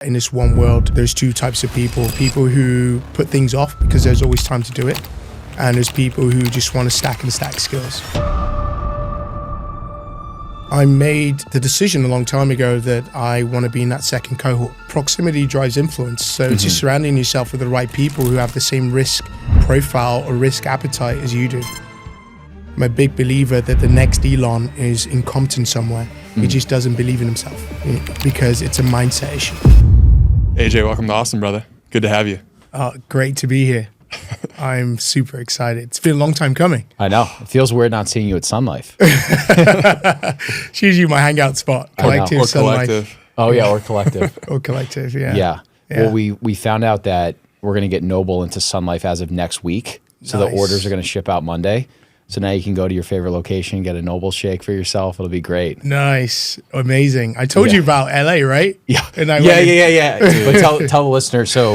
In this one world, there's two types of people who put things off because there's always time to do it, and there's people who just want to stack and stack skills. I made the decision a long time ago that I want to be in that second cohort. Proximity drives influence, so it's just surrounding yourself with the right people who have the same risk profile or risk appetite as you do. I'm a big believer that the next Elon is incompetent somewhere. He just doesn't believe in himself because it's a mindset issue. AJ, welcome to Austin, brother. Good to have you. Great to be here. I'm super excited. It's been a long time coming. I know. It feels weird not seeing you at Sun Life. It's usually my hangout spot. Collective, or collective. Oh, yeah, or collective. Or collective, yeah. Yeah. Well, we found out that we're going to get Noble into Sun Life as of next week. So the orders are going to ship out Monday. So now you can go to your favorite location, get a Noble shake for yourself. It'll be great. Nice. Amazing. I told you about LA, right? Yeah. And Yeah. But tell the listener, so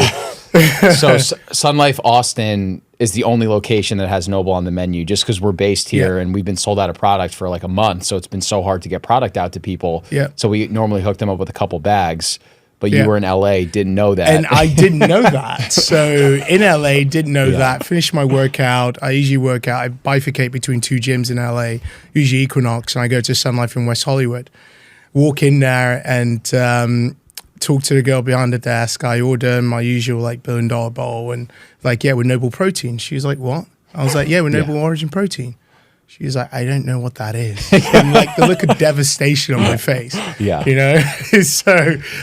Sun Life Austin is the only location that has Noble on the menu just because we're based here and we've been sold out of product for like a month. So it's been so hard to get product out to people. Yeah. So we normally hook them up with a couple bags. But you were in LA, didn't know that. And I didn't know that. So in LA, didn't know that. Finished my workout. I usually work out. I bifurcate between two gyms in LA, usually Equinox, and I go to Sun Life in West Hollywood. Walk in there and talk to the girl behind the desk. I order my usual like $1 billion bowl and like, yeah, with Noble Protein. She was like, what? I was like, yeah, with Noble Origin Protein. She was like, I don't know what that is. And like the look of devastation on my face. Yeah. You know? So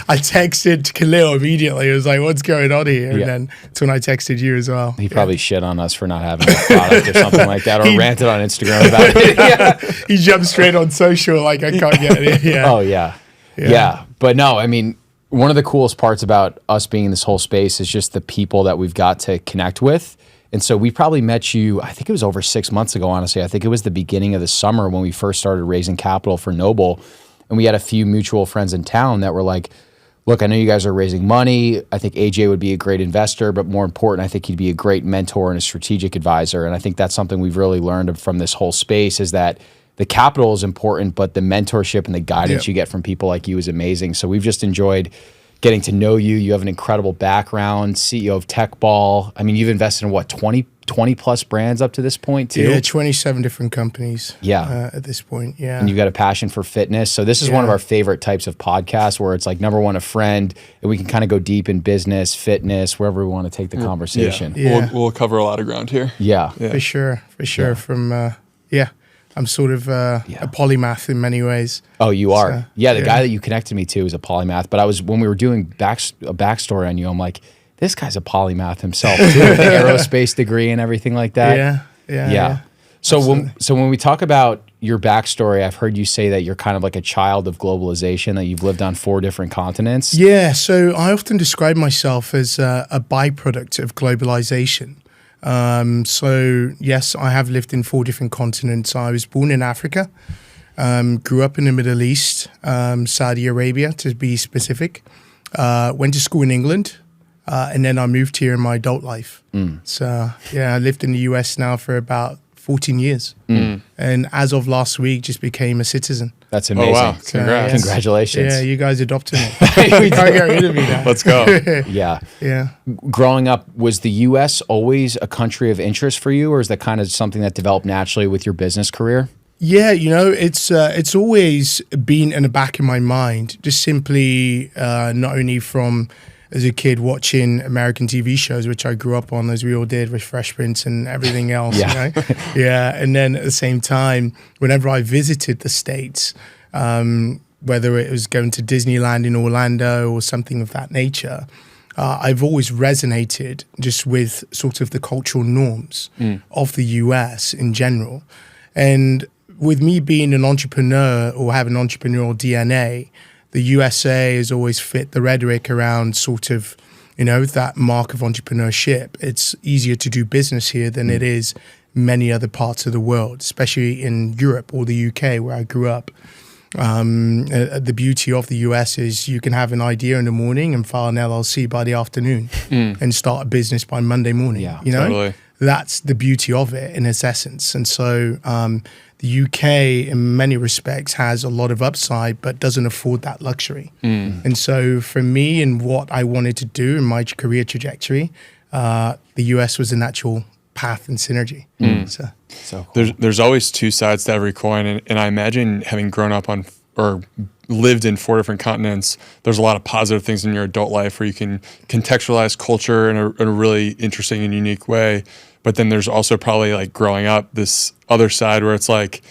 I texted Khalil immediately. I was like, what's going on here? And then that's when I texted you as well. He probably shit on us for not having a product or something like that, or ranted on Instagram about it. He jumped straight on social like, I can't get it. Yeah. Oh, yeah. But no, I mean, one of the coolest parts about us being in this whole space is just the people that we've got to connect with. And so we probably met you, I think it was over 6 months ago, honestly. I think it was the beginning of the summer when we first started raising capital for Noble. And we had a few mutual friends in town that were like, look, I know you guys are raising money. I think AJ would be a great investor, but more important, I think he'd be a great mentor and a strategic advisor. And I think that's something we've really learned from this whole space is that the capital is important, but the mentorship and the guidance you get from people like you is amazing. So we've just enjoyed getting to know you. You have an incredible background, CEO of Teqball. I mean, you've invested in what, 20 plus brands up to this point too? Yeah, 27 different companies at this point, And you've got a passion for fitness. So this is one of our favorite types of podcasts where it's like, number one, a friend, and we can kind of go deep in business, fitness, wherever we want to take the conversation. We'll cover a lot of ground here. Yeah. For sure. From, I'm sort of a polymath in many ways. Oh, you are? So, the guy that you connected me to is a polymath. But when we were doing a backstory on you, I'm like, this guy's a polymath himself too, with the aerospace degree and everything like that. Yeah. So when we talk about your backstory, I've heard you say that you're kind of like a child of globalization, that you've lived on 4 different continents. Yeah, so I often describe myself as a byproduct of globalization. So yes, I have lived in 4 different continents. I was born in Africa, grew up in the Middle East, Saudi Arabia to be specific, went to school in England, and then I moved here in my adult life. So I lived in the US now for about 14 years. And as of last week, just became a citizen. That's amazing. Oh, wow. Congrats. Congratulations. Yeah, you guys adopted me. You can't get rid of me now. Let's go. Yeah. Growing up, was the U.S. always a country of interest for you, or is that kind of something that developed naturally with your business career? Yeah, it's always been in the back of my mind, just simply not only from as a kid watching American TV shows, which I grew up on, as we all did, with Fresh Prince and everything else. And then at the same time, whenever I visited the States, whether it was going to Disneyland in Orlando or something of that nature, I've always resonated just with sort of the cultural norms of the US in general. And with me being an entrepreneur or having entrepreneurial DNA, the USA has always fit the rhetoric around sort of, that mark of entrepreneurship. It's easier to do business here than it is many other parts of the world, especially in Europe or the UK where I grew up. The beauty of the US is you can have an idea in the morning and file an LLC by the afternoon and start a business by Monday morning. Totally. that's the beauty of it in its essence. And so the UK in many respects has a lot of upside, but doesn't afford that luxury. And so for me and what I wanted to do in my career trajectory, the US was a natural path and synergy. So cool. There's always two sides to every coin. And I imagine having grown up on or lived in 4 different continents, there's a lot of positive things in your adult life where you can contextualize culture in a really interesting and unique way. But then there's also probably like growing up this other side where it's like,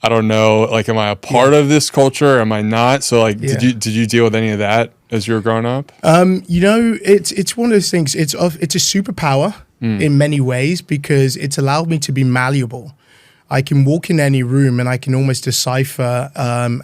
I don't know, like, am I a part of this culture? Or am I not? So like, did you deal with any of that as you were growing up? You know, it's one of those things. It's a superpower in many ways because it's allowed me to be malleable. I can walk in any room and I can almost decipher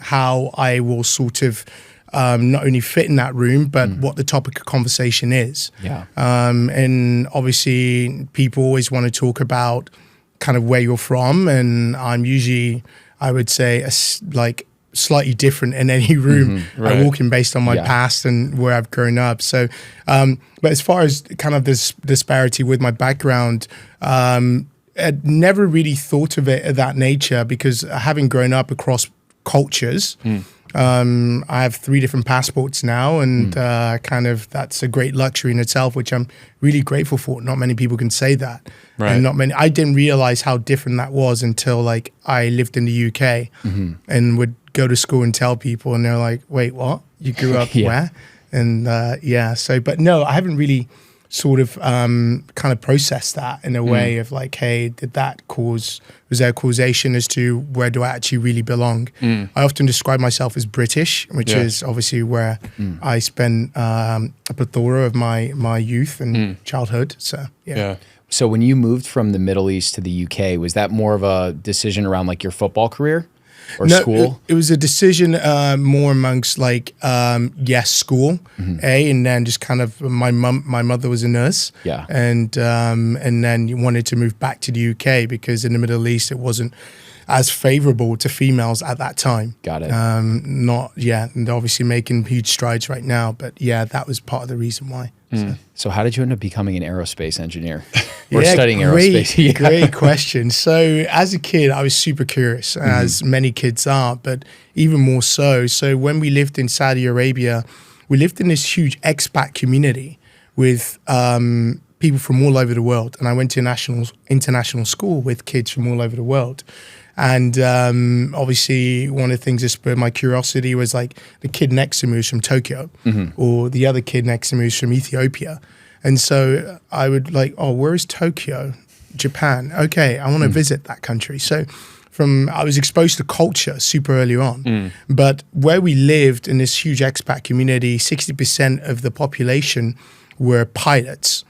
how I will sort of not only fit in that room, but what the topic of conversation is. And obviously, people always want to talk about kind of where you're from, and I'm usually, I would say, like slightly different in any room I walk in based on my past and where I've grown up. So, but as far as kind of this disparity with my background, I'd never really thought of it of that nature because having grown up across cultures, I have 3 different passports now, and kind of that's a great luxury in itself, which I'm really grateful for. Not many people can say that. And not many. I didn't realize how different that was until like I lived in the UK and would go to school and tell people, and they're like, "Wait, what? You grew up where?" And so, but no, I haven't really sort of kind of process that in a way of like, hey, was there a causation as to where do I actually really belong? I often describe myself as British, which is obviously where I spent a plethora of my youth and childhood. So, So when you moved from the Middle East to the UK, was that more of a decision around like your football career? Or school? It was a decision more amongst like, school, and then just kind of my mother was a nurse, and then you wanted to move back to the UK because in the Middle East it wasn't as favorable to females at that time. Got it. And obviously making huge strides right now, but that was part of the reason why. So how did you end up becoming an aerospace engineer? Or studying aerospace? Great question. So as a kid, I was super curious, as many kids are, but even more so. So when we lived in Saudi Arabia, we lived in this huge expat community with people from all over the world. And I went to international school with kids from all over the world. And obviously, one of the things that spurred my curiosity was like the kid next to me was from Tokyo, or the other kid next to me was from Ethiopia. And so I would like, oh, where is Tokyo? Japan. Okay, I want to visit that country. So I was exposed to culture super early on. But where we lived in this huge expat community, 60% of the population were pilots.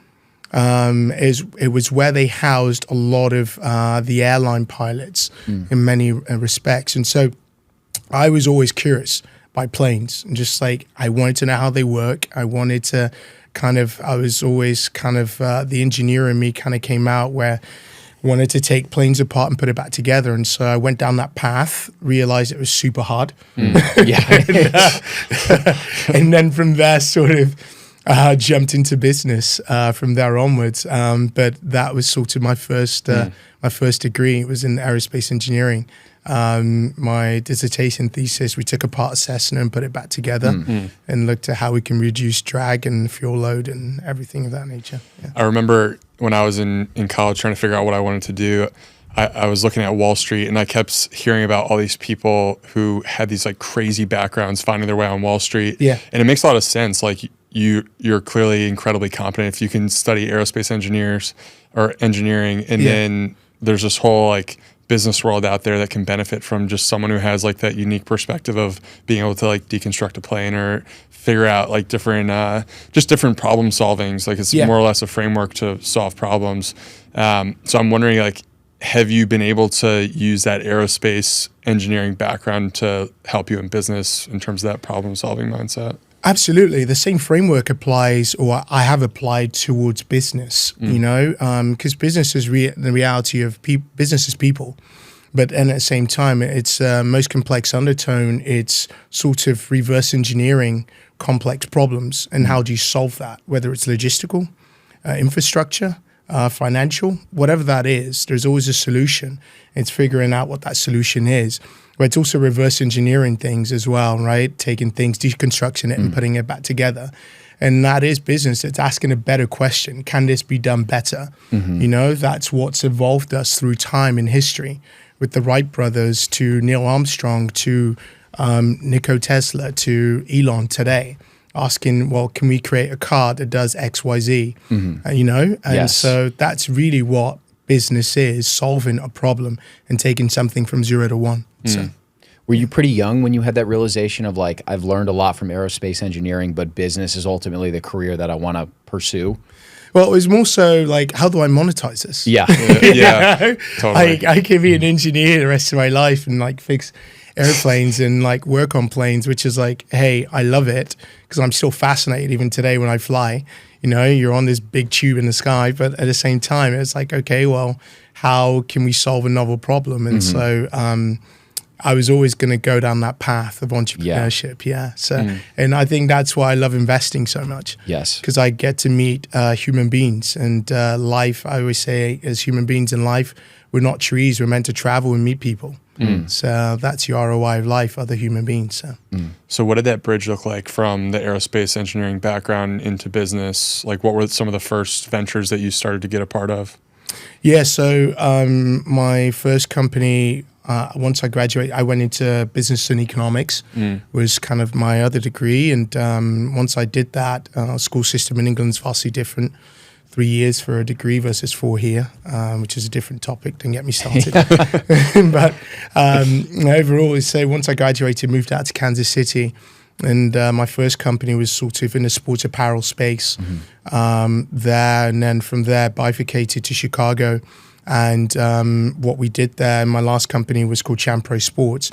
It was where they housed a lot of the airline pilots in many respects. And so I was always curious by planes, and just like I wanted to know how they work. I wanted to I was always the engineer in me kind of came out where I wanted to take planes apart and put it back together. And so I went down that path, realized it was super hard. And then from there sort of jumped into business from there onwards. But that was sort of my first degree. It was in aerospace engineering. My dissertation thesis, we took apart a Cessna and put it back together and looked at how we can reduce drag and fuel load and everything of that nature. I remember when I was in college trying to figure out what I wanted to do, I was looking at Wall Street and I kept hearing about all these people who had these like crazy backgrounds finding their way on Wall Street. And it makes a lot of sense. Like you're clearly incredibly competent if you can study aerospace engineers or engineering, and then there's this whole like business world out there that can benefit from just someone who has like that unique perspective of being able to like deconstruct a plane or figure out like different problem solvings. Like it's more or less a framework to solve problems. So I'm wondering, like, have you been able to use that aerospace engineering background to help you in business in terms of that problem solving mindset? Absolutely. The same framework applies, or I have applied towards business, you know, because business is the reality of business is people. But and at the same time, it's most complex undertone. It's sort of reverse engineering complex problems. And how do you solve that? Whether it's logistical, infrastructure, financial, whatever that is, there's always a solution. It's figuring out what that solution is. But it's also reverse engineering things as well, right? Taking things, deconstructing it and putting it back together. And that is business. It's asking a better question. Can this be done better? You know, that's what's evolved us through time in history, with the Wright brothers to Neil Armstrong to Nikola Tesla to Elon today, asking, well, can we create a car that does X, Y, Z? You know? And so that's really what business is, solving a problem and taking something from 0 to 1. So. Were you pretty young when you had that realization of like, I've learned a lot from aerospace engineering, but business is ultimately the career that I want to pursue? Well, it was more so like, how do I monetize this? Yeah. Yeah, totally. I could be an engineer the rest of my life and like fix airplanes and like work on planes, which is like, hey, I love it because I'm still fascinated even today when I fly. You know, you're on this big tube in the sky, but at the same time, it's like, okay, well, how can we solve a novel problem? And so I was always going to go down that path of entrepreneurship. So, and I think that's why I love investing so much. Yes. Because I get to meet human beings and life. I always say, as human beings in life, we're not trees. We're meant to travel and meet people. So that's your ROI of life, other human beings. So what did that bridge look like from the aerospace engineering background into business? Like, what were some of the first ventures that you started to get a part of? Yeah, so my first company, once I graduated, I went into business and economics, was kind of my other degree. And once I did that, school system in England is vastly different. 3 years for a degree versus 4 here, which is a different topic. Don't get me started. But overall, so once I graduated, moved out to Kansas City, and my first company was sort of in the sports apparel space there, and then from there bifurcated to Chicago. And what we did there, my last company was called Champro Sports,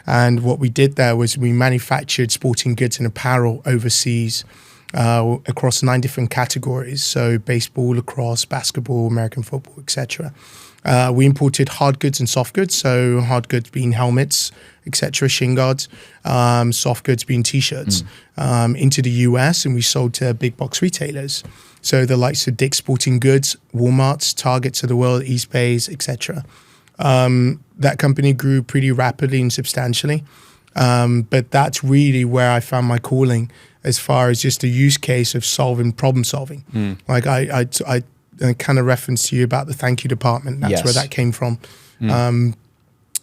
and what we did there was we manufactured sporting goods and apparel overseas. Across 9 different categories, so baseball, lacrosse, basketball, American football, etc. We imported hard goods and soft goods, so hard goods being helmets, etc., shin guards, soft goods being T-shirts, into the US, and we sold to big box retailers. So the likes of Dick's Sporting Goods, Walmart's, Targets of the world, Eastbays, etc. That company grew pretty rapidly and substantially, but that's really where I found my calling, as far as just a use case of problem solving. Like I kind of referenced to you about the thank you department. That's where that came from. And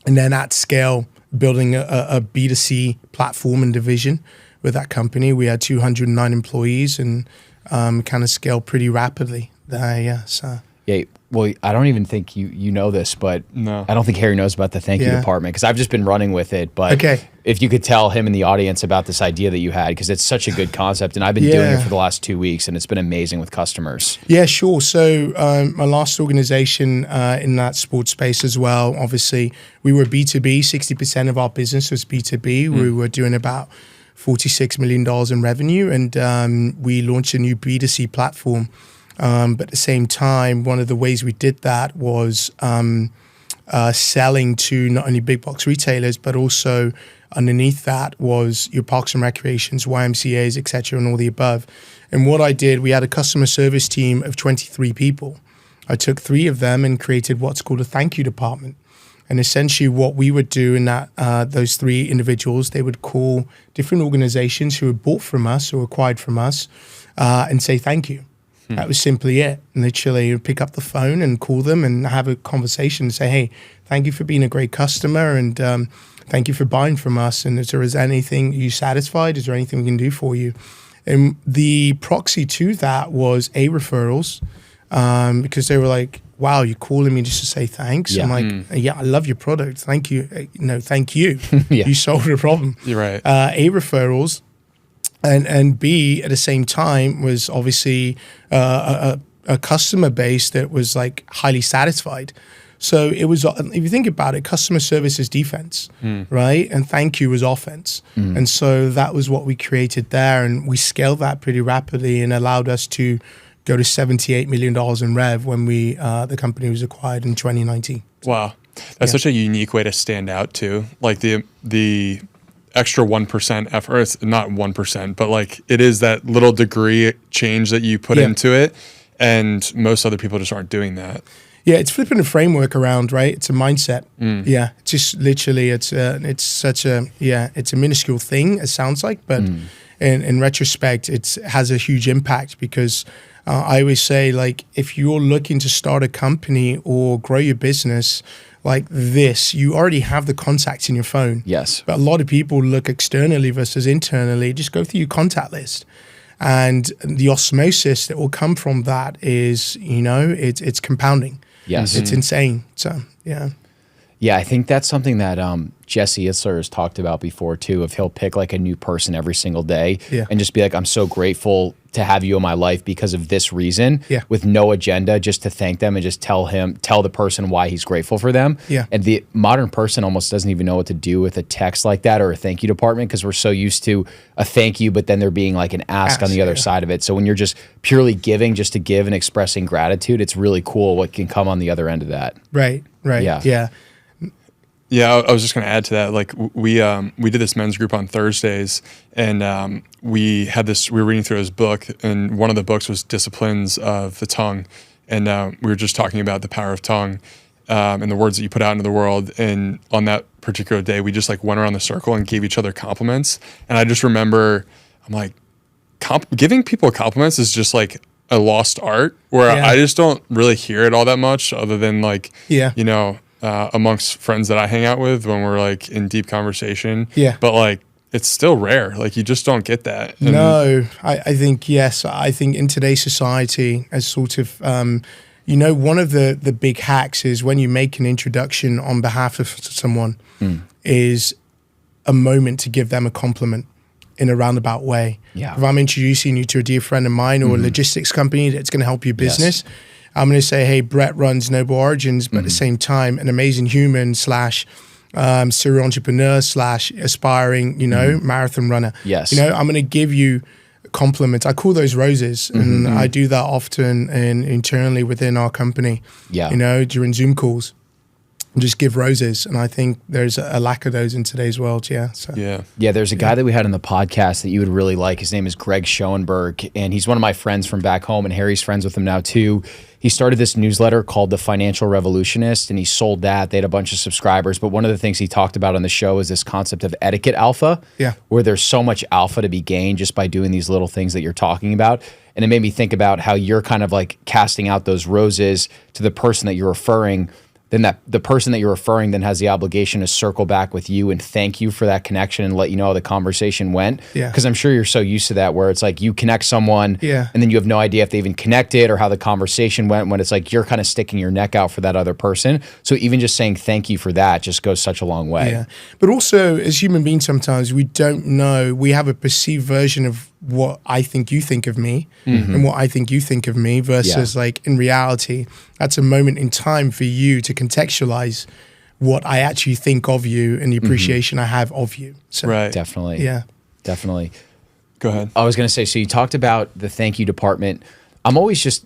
then at scale, building a B2C platform and division with that company. We had 209 employees and kind of scaled pretty rapidly there, so. Yeah, well, I don't even think you know this, but No. I don't think Harry knows about the thank you department, because I've just been running with it. But if you could tell him and the audience about this idea that you had, because it's such a good concept, and I've been doing it for the last 2 weeks, and it's been amazing with customers. Yeah, sure. So my last organization in that sports space as well, obviously, we were B2B. 60% of our business was B2B. We were doing about $46 million in revenue, and we launched a new B2C platform. But at the same time, one of the ways we did that was selling to not only big box retailers, but also underneath that was your parks and recreations, YMCAs, et cetera, and all the above. And what I did, we had a customer service team of 23 people. I took 3 of them and created what's called a thank you department. And essentially what we would do in that those 3 individuals, they would call different organizations who had bought from us or acquired from us and say thank you. That was simply it. And literally you'd pick up the phone and call them and have a conversation and say, hey, thank you for being a great customer, and thank you for buying from us. And is there anything, are you satisfied? Is there anything we can do for you? And the proxy to that was referrals, because they were like, wow, you're calling me just to say thanks. I'm like, yeah, I love your product. Thank you. No, thank you. You solved a problem. You're right. Referrals. And B, at the same time, was obviously a customer base that was like highly satisfied. So it was, if you think about it, customer service is defense, right? And thank you was offense. And so that was what we created there. And we scaled that pretty rapidly and allowed us to go to $78 million in rev when the company was acquired in 2019. Wow. That's such a unique way to stand out too. Like the extra 1% effort, it's not 1%, but like it is that little degree change that you put into it. And most other people just aren't doing that. Yeah, it's flipping the framework around, right? It's a mindset. Yeah, it's just literally, it's a minuscule thing, it sounds like, but in retrospect, it has a huge impact because I always say, like, if you're looking to start a company or grow your business like this, you already have the contacts in your phone. Yes. But a lot of people look externally versus internally. Just go through your contact list. And the osmosis that will come from that is, it's compounding. Yes. It's insane. So, yeah. Yeah, I think that's something that Jesse Itzler has talked about before too, if he'll pick like a new person every single day and just be like, I'm so grateful to have you in my life because of this reason, with no agenda, just to thank them and just tell the person why he's grateful for them. Yeah. And the modern person almost doesn't even know what to do with a text like that or a thank you department because we're so used to a thank you, but then there being like an ask on the other side of it. So when you're just purely giving just to give and expressing gratitude, it's really cool what can come on the other end of that. Right. Yeah. Yeah, I was just going to add to that. Like we did this men's group on Thursdays, and we were reading through his book, and one of the books was Disciplines of the Tongue, and we were just talking about the power of tongue and the words that you put out into the world. And on that particular day, we just like went around the circle and gave each other compliments. And I just remember, I'm like, giving people compliments is just like a lost art where I just don't really hear it all that much, other than like, amongst friends that I hang out with when we're like in deep conversation. Yeah. But like, it's still rare. Like you just don't get that. And no, I think, yes. I think in today's society, as sort of, one of the big hacks is when you make an introduction on behalf of someone is a moment to give them a compliment in a roundabout way. Yeah. If I'm introducing you to a dear friend of mine or a logistics company that's going to help your business, I'm going to say, hey, Brett runs Noble Origins, but at the same time, an amazing human / serial entrepreneur / aspiring, marathon runner. Yes. I'm going to give you compliments. I call those roses, and I do that often and internally within our company. Yeah. During Zoom calls. Just give roses, and I think there's a lack of those in today's world. Yeah. So. Yeah. There's a guy that we had on the podcast that you would really like. His name is Greg Schoenberg, and he's one of my friends from back home, and Harry's friends with him now too. He started this newsletter called The Financial Revolutionist, and he sold that. They had a bunch of subscribers, but one of the things he talked about on the show is this concept of etiquette alpha, where there's so much alpha to be gained just by doing these little things that you're talking about. And it made me think about how you're kind of like casting out those roses to the person that you're referring. Then that the person that you're referring then has the obligation to circle back with you and thank you for that connection and let you know how the conversation went. Yeah. Because I'm sure you're so used to that where it's like you connect someone and then you have no idea if they even connected or how the conversation went, when it's like you're kind of sticking your neck out for that other person. So even just saying thank you for that just goes such a long way. Yeah. But also as human beings, sometimes we don't know, we have a perceived version of what I think you think of me and what I think you think of me versus like in reality, that's a moment in time for you to contextualize what I actually think of you and the appreciation I have of you. So, Definitely. Yeah. Definitely. Go ahead. I was going to say, so you talked about the thank you department. I'm always just,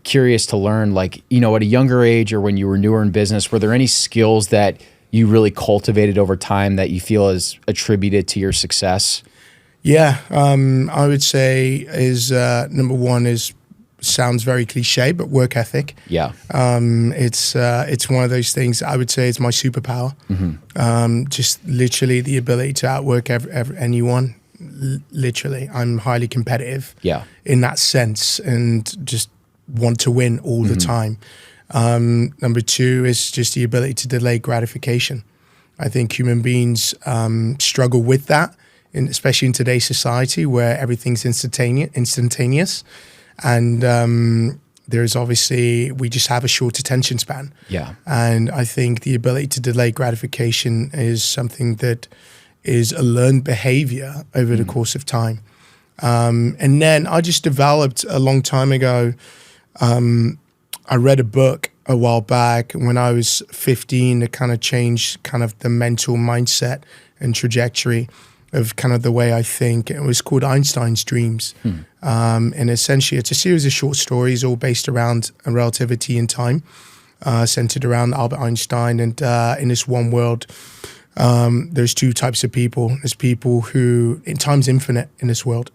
curious to learn, like, at a younger age or when you were newer in business, were there any skills that you really cultivated over time that you feel is attributed to your success? Yeah, I would say is number one is sounds very cliche, but work ethic. Yeah, it's one of those things. I would say it's my superpower. Just literally the ability to outwork anyone. Literally, I'm highly competitive. Yeah, in that sense, and just want to win all the time. Number two is just the ability to delay gratification. I think human beings struggle with that. Especially in today's society where everything's instantaneous. And there's obviously, we just have a short attention span. Yeah. And I think the ability to delay gratification is something that is a learned behavior over the course of time. And then I just developed a long time ago, I read a book a while back when I was 15 that kind of changed kind of the mental mindset and trajectory of kind of the way I think. It was called Einstein's Dreams. And essentially it's a series of short stories all based around relativity and time, centered around Albert Einstein. And in this one world, there's two types of people. There's people who, time's infinite in this world.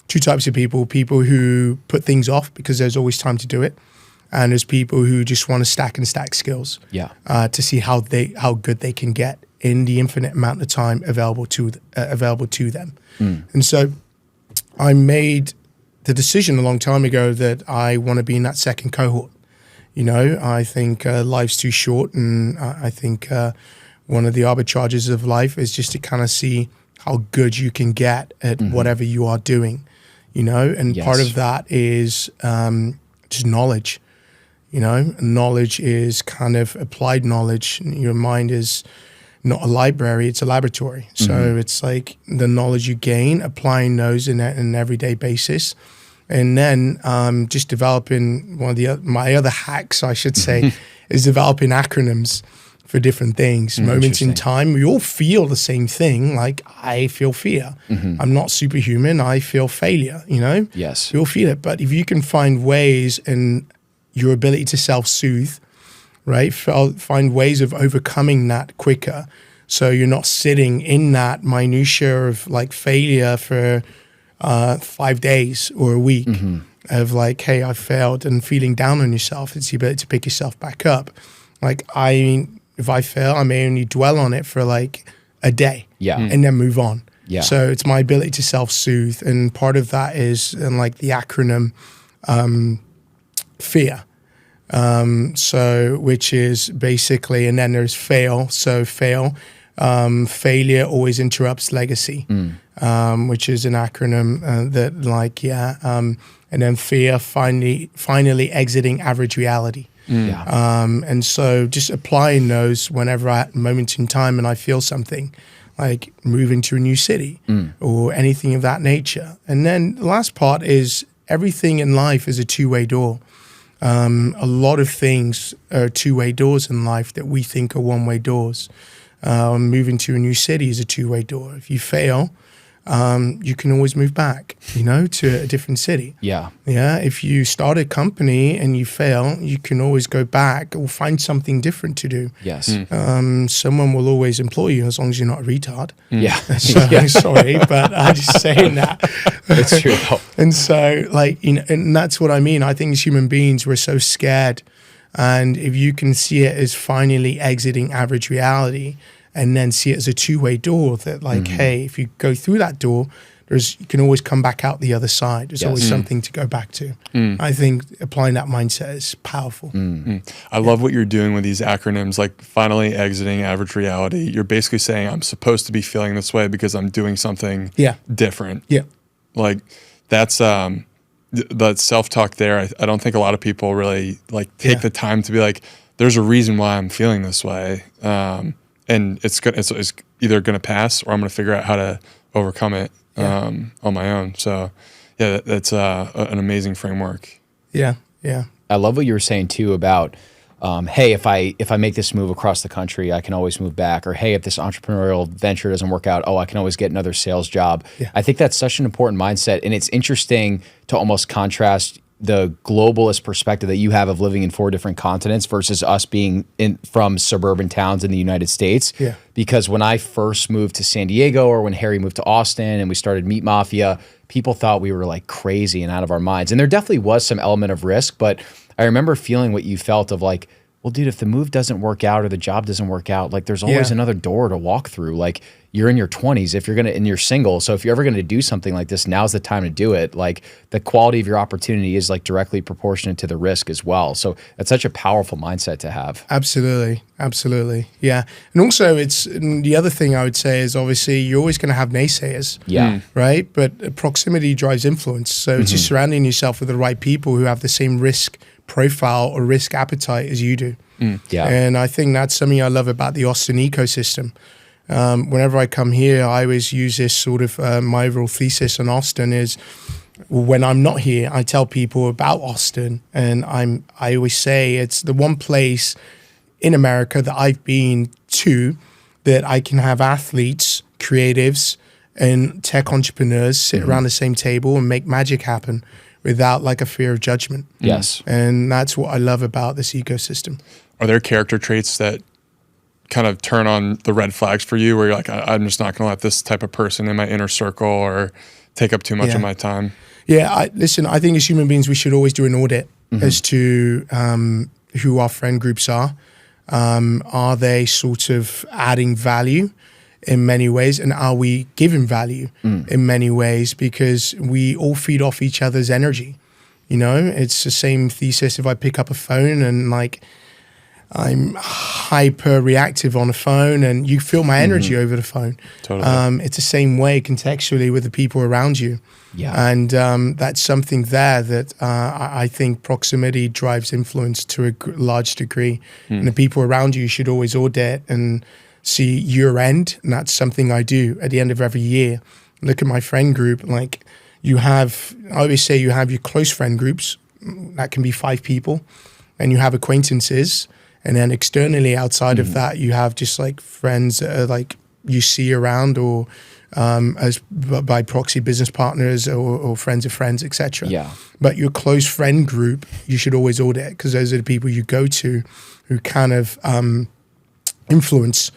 two types of people who put things off because there's always time to do it. And there's people who just want to stack and stack skills to see how good they can get in the infinite amount of time available to them. And so I made the decision a long time ago that I want to be in that second cohort. You know, I think life's too short, and I think one of the arbitrages of life is just to kind of see how good you can get at whatever you are doing, you know, and part of that is just knowledge. You know, knowledge is kind of applied knowledge. Your mind is not a library, it's a laboratory. So it's like the knowledge you gain, applying those in an everyday basis. And then just developing my other hacks, I should say, is developing acronyms for different things, moments in time. We all feel the same thing. Like, I feel fear. I'm not superhuman. I feel failure, you know? Yes. We all feel it. But if you can find ways and your ability to self-soothe, right? Find ways of overcoming that quicker. So you're not sitting in that minutia of like failure for 5 days or a week of like, hey, I failed, and feeling down on yourself. It's the ability to pick yourself back up. Like, if I fail, I may only dwell on it for like a day and then move on. Yeah. So it's my ability to self-soothe. And part of that is like the acronym fear. So which is basically, and then there's fail. So failure always interrupts legacy, which is an acronym that like, and then fear finally exiting average reality. And so just applying those whenever at moments in time and I feel something like moving to a new city or anything of that nature. And then the last part is everything in life is a two-way door. A lot of things are two-way doors in life that we think are one-way doors. Moving to a new city is a two-way door. If you fail, you can always move back, you know, to a different city. Yeah. If you start a company and you fail, you can always go back or find something different to do. Yes. Someone will always employ you as long as you're not a retard. Yeah. So, sorry, but I'm just saying that. It's true. And so, like, you know, and that's what I mean. I think as human beings, we're so scared. And if you can see it as finally exiting average reality, and then see it as a two-way door that like, hey, if you go through that door, you can always come back out the other side. There's always something to go back to. I think applying that mindset is powerful. I love what you're doing with these acronyms, like finally exiting average reality. You're basically saying I'm supposed to be feeling this way because I'm doing something different. Yeah. Like that's that self-talk there. I don't think a lot of people really like take the time to be like, there's a reason why I'm feeling this way. And it's either going to pass or I'm going to figure out how to overcome it on my own. So, yeah, that's an amazing framework. Yeah. I love what you were saying too about, hey, if I make this move across the country, I can always move back. Or hey, if this entrepreneurial venture doesn't work out, I can always get another sales job. Yeah. I think that's such an important mindset, and it's interesting to almost contrast the globalist perspective that you have of living in 4 different continents versus us being from suburban towns in the United States. Yeah. Because when I first moved to San Diego, or when Harry moved to Austin and we started Meat Mafia, people thought we were like crazy and out of our minds. And there definitely was some element of risk, but I remember feeling what you felt of like, well, dude, if the move doesn't work out or the job doesn't work out, like there's always another door to walk through. Like you're in your 20s, and you're single. So if you're ever going to do something like this, now's the time to do it. Like the quality of your opportunity is like directly proportionate to the risk as well. So that's such a powerful mindset to have. Absolutely. Yeah. And also the other thing I would say is obviously you're always going to have naysayers. Yeah. Right. But proximity drives influence. So it's just surrounding yourself with the right people who have the same risk profile or risk appetite as you do. Yeah. And I think that's something I love about the Austin ecosystem. Whenever I come here, I always use this sort of my overall thesis on Austin is when I'm not here, I tell people about Austin, and I always say it's the one place in America that I've been to that I can have athletes, creatives, and tech entrepreneurs sit around the same table and make magic happen without like a fear of judgment. Yes. And that's what I love about this ecosystem. Are there character traits that kind of turn on the red flags for you where you're like, I'm just not going to let this type of person in my inner circle or take up too much of my time. Yeah, listen, I think as human beings, we should always do an audit as to who our friend groups are. Are they sort of adding value in many ways? And are we giving value in many ways? Because we all feed off each other's energy. You know, it's the same thesis if I pick up a phone and like I'm hyper reactive on a phone and you feel my energy over the phone. Totally. It's the same way contextually with the people around you. Yeah. And that's something there that I think proximity drives influence to a large degree. And the people around you should always audit and see year end. And that's something I do at the end of every year. Look at my friend group. Like I always say you have your close friend groups. That can be 5 people. And you have acquaintances. And then externally outside of that, you have just like friends that are like you see around or as by proxy business partners or friends of friends, etc. Yeah. But your close friend group, you should always audit because those are the people you go to who kind of influence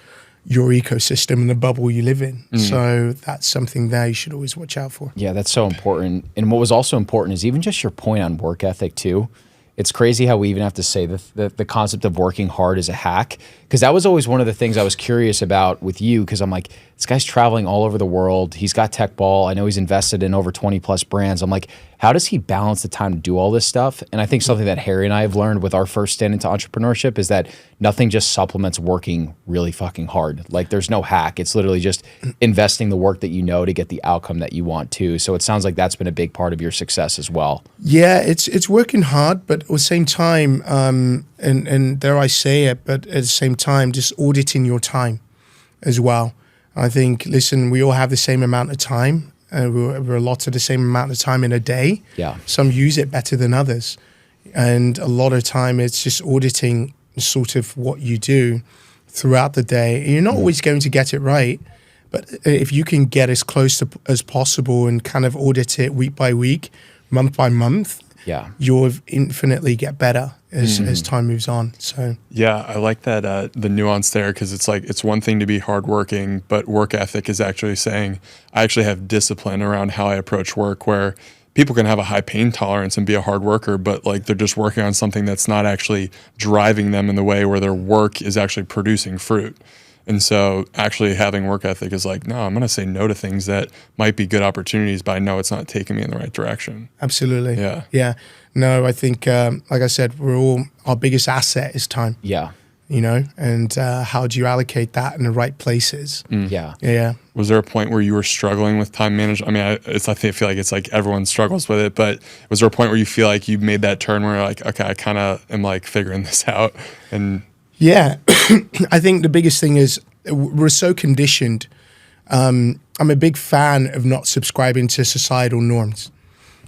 your ecosystem and the bubble you live in. So that's something there you should always watch out for. Yeah, that's so important. And what was also important is even just your point on work ethic too. It's crazy how we even have to say the concept of working hard is a hack, because that was always one of the things I was curious about with you, because I'm like, this guy's traveling all over the world. He's got Teqball. I know he's invested in over 20 plus brands. I'm like, how does he balance the time to do all this stuff? And I think something that Harry and I have learned with our first stint into entrepreneurship is that nothing just supplements working really fucking hard. Like there's no hack. It's literally just investing the work that you know to get the outcome that you want to. So it sounds like that's been a big part of your success as well. Yeah, it's working hard, but at the same time, and dare I say it, but at the same time, just auditing your time as well. I think, listen, we all have the same amount of time. We're allotted the same amount of time in a day. Yeah. Some use it better than others. And a lot of time it's just auditing sort of what you do throughout the day. You're not always going to get it right, but if you can get as close to, as possible and kind of audit it week by week, month by month, you'll infinitely get better as time moves on. So yeah, I like that the nuance there, because it's like it's one thing to be hardworking, but work ethic is actually saying I actually have discipline around how I approach work, where people can have a high pain tolerance and be a hard worker, but like they're just working on something that's not actually driving them in the way where their work is actually producing fruit. And so actually having work ethic is like, no, I'm going to say no to things that might be good opportunities, but I know it's not taking me in the right direction. Absolutely. Yeah. Yeah. No, I think, like I said, our biggest asset is time. Yeah. You know, and how do you allocate that in the right places? Yeah. Yeah. Was there a point where you were struggling with time management? I mean, I feel like it's like everyone struggles with it, but was there a point where you feel like you made that turn where you're like, okay, I kind of am like figuring this out? And yeah, I think the biggest thing is we're so conditioned. I'm a big fan of not subscribing to societal norms.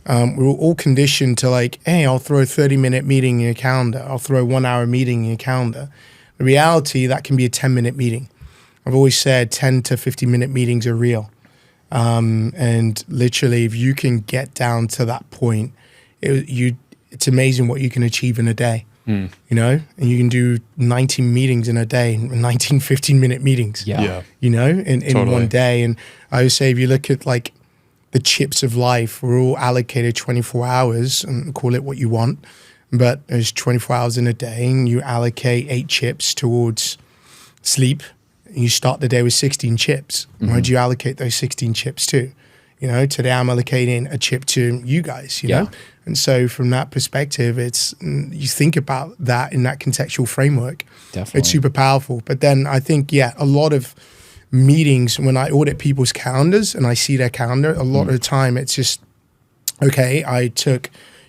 We're all conditioned to like, hey, I'll throw a 30-minute meeting in your calendar. I'll throw a 1-hour meeting in your calendar. In reality, that can be a 10-minute meeting. I've always said 10 to 50-minute meetings are real. And literally, if you can get down to that point, it's amazing what you can achieve in a day. You know, and you can do 19 meetings in a day, 19 15-minute meetings, you know, in totally. One day. And I would say if you look at like the chips of life, we're all allocated 24 hours and call it what you want, but there's 24 hours in a day and you allocate 8 chips towards sleep. And you start the day with 16 chips. Where do you allocate those 16 chips to? You know, today I'm allocating a chip to you guys, you know? And so from that perspective, you think about that in that contextual framework. Definitely. It's super powerful. But then I think, a lot of meetings, when I audit people's calendars and I see their calendar, a lot of the time it's just, okay,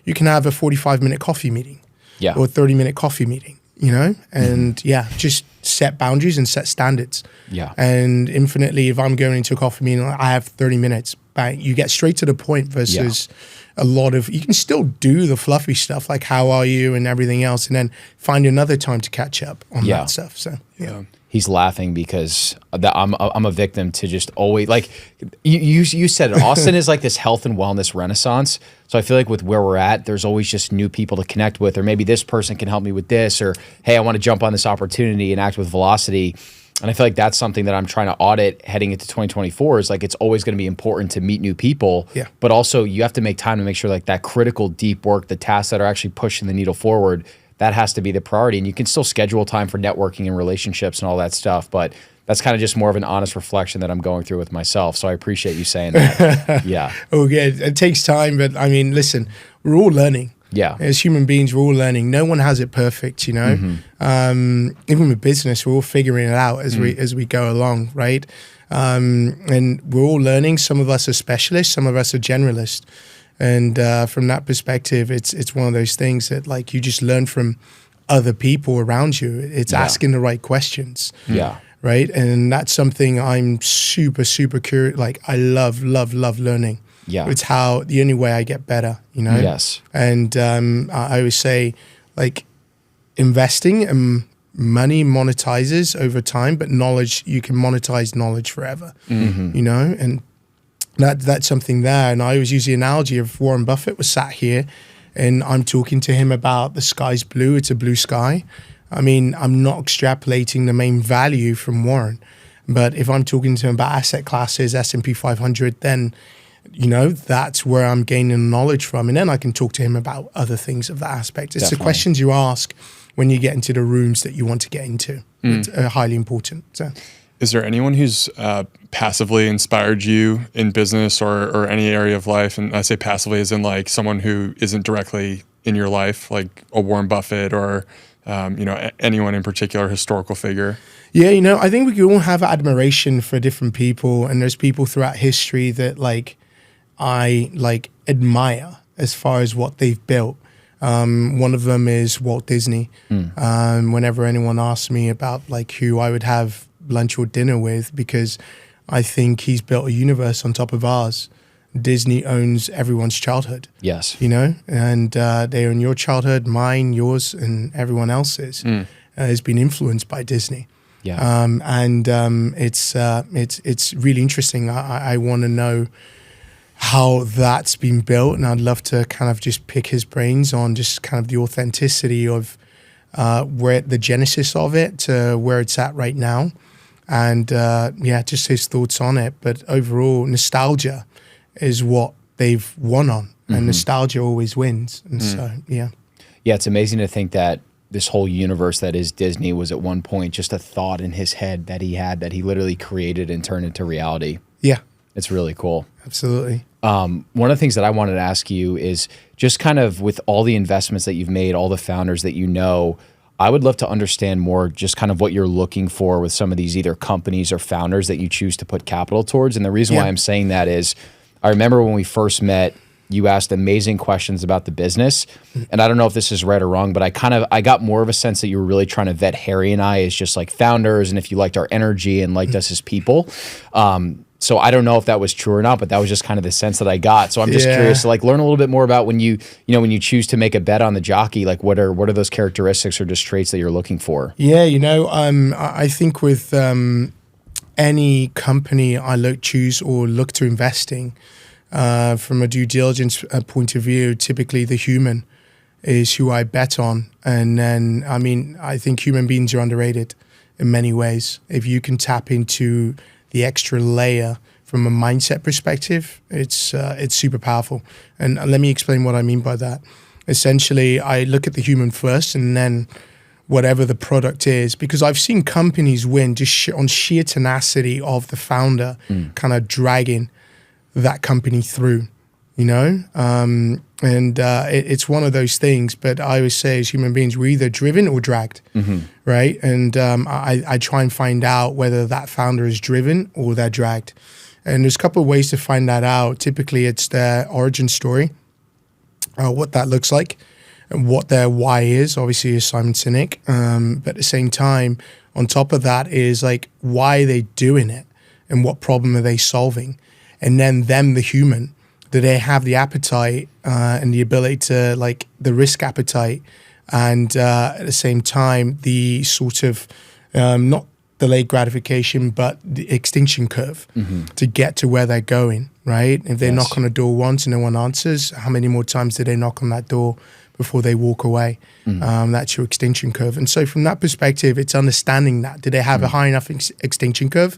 you can have a 45-minute coffee meeting or a 30-minute coffee meeting, you know? And just set boundaries and set standards. Yeah. And infinitely, if I'm going into a coffee meeting, I have 30 minutes. Bang, you get straight to the point versus a lot of, you can still do the fluffy stuff like how are you and everything else, and then find another time to catch up on that stuff. So, He's laughing because I'm a victim to just always, like you said it, Austin is like this health and wellness renaissance. So I feel like with where we're at, there's always just new people to connect with, or maybe this person can help me with this, or hey, I want to jump on this opportunity and act with velocity. And I feel like that's something that I'm trying to audit heading into 2024 is like, it's always going to be important to meet new people, but also you have to make time to make sure like that critical deep work, the tasks that are actually pushing the needle forward, that has to be the priority. And you can still schedule time for networking and relationships and all that stuff, but that's kind of just more of an honest reflection that I'm going through with myself. So I appreciate you saying that. Yeah. Oh, yeah. It takes time, but I mean, listen, we're all learning. Yeah. As human beings, we're all learning. No one has it perfect, you know. Even with business, we're all figuring it out as we go along, right? And we're all learning. Some of us are specialists, some of us are generalists. And from that perspective, it's one of those things that like you just learn from other people around you. It's asking the right questions. Yeah. Right. And that's something I'm super, super curious. Like I love learning. Yeah. It's how the only way I get better, you know? Yes. And I always say like investing and money monetizes over time, but knowledge, you can monetize knowledge forever, you know? And that's something there. And I always use the analogy of Warren Buffett was sat here and I'm talking to him about the sky's blue. It's a blue sky. I mean, I'm not extrapolating the main value from Warren, but if I'm talking to him about asset classes, S&P 500, then, you know, that's where I'm gaining knowledge from. And then I can talk to him about other things of that aspect. It's the questions you ask when you get into the rooms that you want to get into. It's highly important. So. Is there anyone who's passively inspired you in business or any area of life? And I say passively as in like someone who isn't directly in your life, like a Warren Buffett or you know, anyone in particular, historical figure? Yeah, you know, I think we can all have admiration for different people, and there's people throughout history that like I like admire as far as what they've built. One of them is Walt Disney. Whenever anyone asks me about like who I would have lunch or dinner with, because I think he's built a universe on top of ours. Disney owns everyone's childhood. Yes. You know, and they own your childhood, mine, yours, and everyone else's. Has been influenced by Disney. Yeah. It's really interesting. I want to know how that's been built, and I'd love to kind of just pick his brains on just kind of the authenticity of where the genesis of it to where it's at right now, and just his thoughts on it. But overall, nostalgia is what they've won on, and nostalgia always wins. And so, yeah, it's amazing to think that this whole universe that is Disney was at one point just a thought in his head that he had that he literally created and turned into reality. Yeah, it's really cool. Absolutely. One of the things that I wanted to ask you is just kind of with all the investments that you've made, all the founders that you know, I would love to understand more just kind of what you're looking for with some of these either companies or founders that you choose to put capital towards. And the reason why I'm saying that is I remember when we first met, you asked amazing questions about the business. And I don't know if this is right or wrong, but I got more of a sense that you were really trying to vet Harry and I as just like founders and if you liked our energy and liked us as people. So I don't know if that was true or not, but that was just kind of the sense that I got. So I'm just curious to like learn a little bit more about when you choose to make a bet on the jockey, like what are those characteristics or just traits that you're looking for? Yeah, I think with any company I look to investing, from a due diligence point of view, typically the human is who I bet on. And then, I mean, I think human beings are underrated in many ways. If you can tap into the extra layer from a mindset perspective, it's super powerful. And let me explain what I mean by that. Essentially, I look at the human first and then whatever the product is, because I've seen companies win just on sheer tenacity of the founder kind of dragging that company through, you know? It's one of those things, but I always say as human beings, we're either driven or dragged, right? And I try and find out whether that founder is driven or they're dragged. And there's a couple of ways to find that out. Typically, it's their origin story, what that looks like, and what their why is, obviously is Simon Sinek. But at the same time, on top of that is like, why are they doing it? And what problem are they solving? And then them, the human, do they have the appetite and the ability to like the risk appetite and at the same time, the sort of not delayed gratification, but the extinction curve to get to where they're going, right? If they knock on a door once and no one answers, how many more times do they knock on that door before they walk away? That's your extinction curve. And so from that perspective, it's understanding that. Do they have a high enough extinction curve?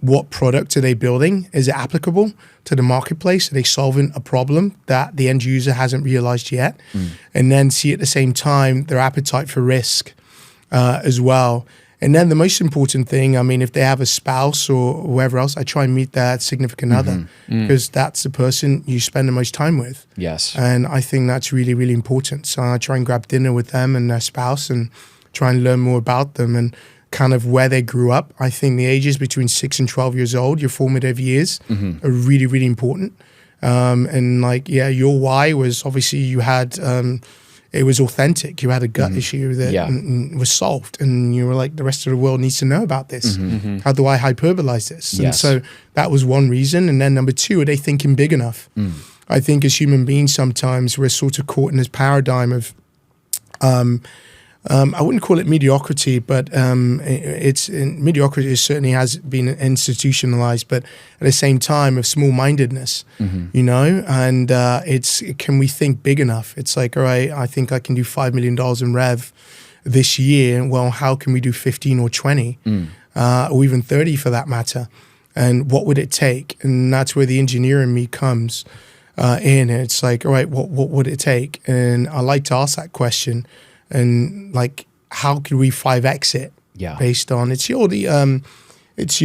What product are they building? Is it applicable to the marketplace? Are they solving a problem that the end user hasn't realized yet? And then see at the same time their appetite for risk as well. And then the most important thing, I mean, if they have a spouse or whoever else, I try and meet that significant other because that's the person you spend the most time with. Yes. And I think that's really, really important. So I try and grab dinner with them and their spouse and try and learn more about them and kind of where they grew up. I think the ages between 6 and 12 years old, your formative years, are really, really important. And like, yeah, your why was obviously you had... it was authentic. You had a gut issue that was solved, and you were like, the rest of the world needs to know about this. How do I hyperbolize this? And so that was one reason. And then number two, are they thinking big enough? I think as human beings, sometimes we're sort of caught in this paradigm of, I wouldn't call it mediocrity, but mediocrity certainly has been institutionalized, but at the same time of small-mindedness, you know, and can we think big enough? It's like, all right, I think I can do $5 million in rev this year. Well, how can we do 15 or 20 or even 30 for that matter? And what would it take? And that's where the engineer in me comes in. And it's like, all right, what would it take? And I like to ask that question. And like, how could we 5x it? Based on it's the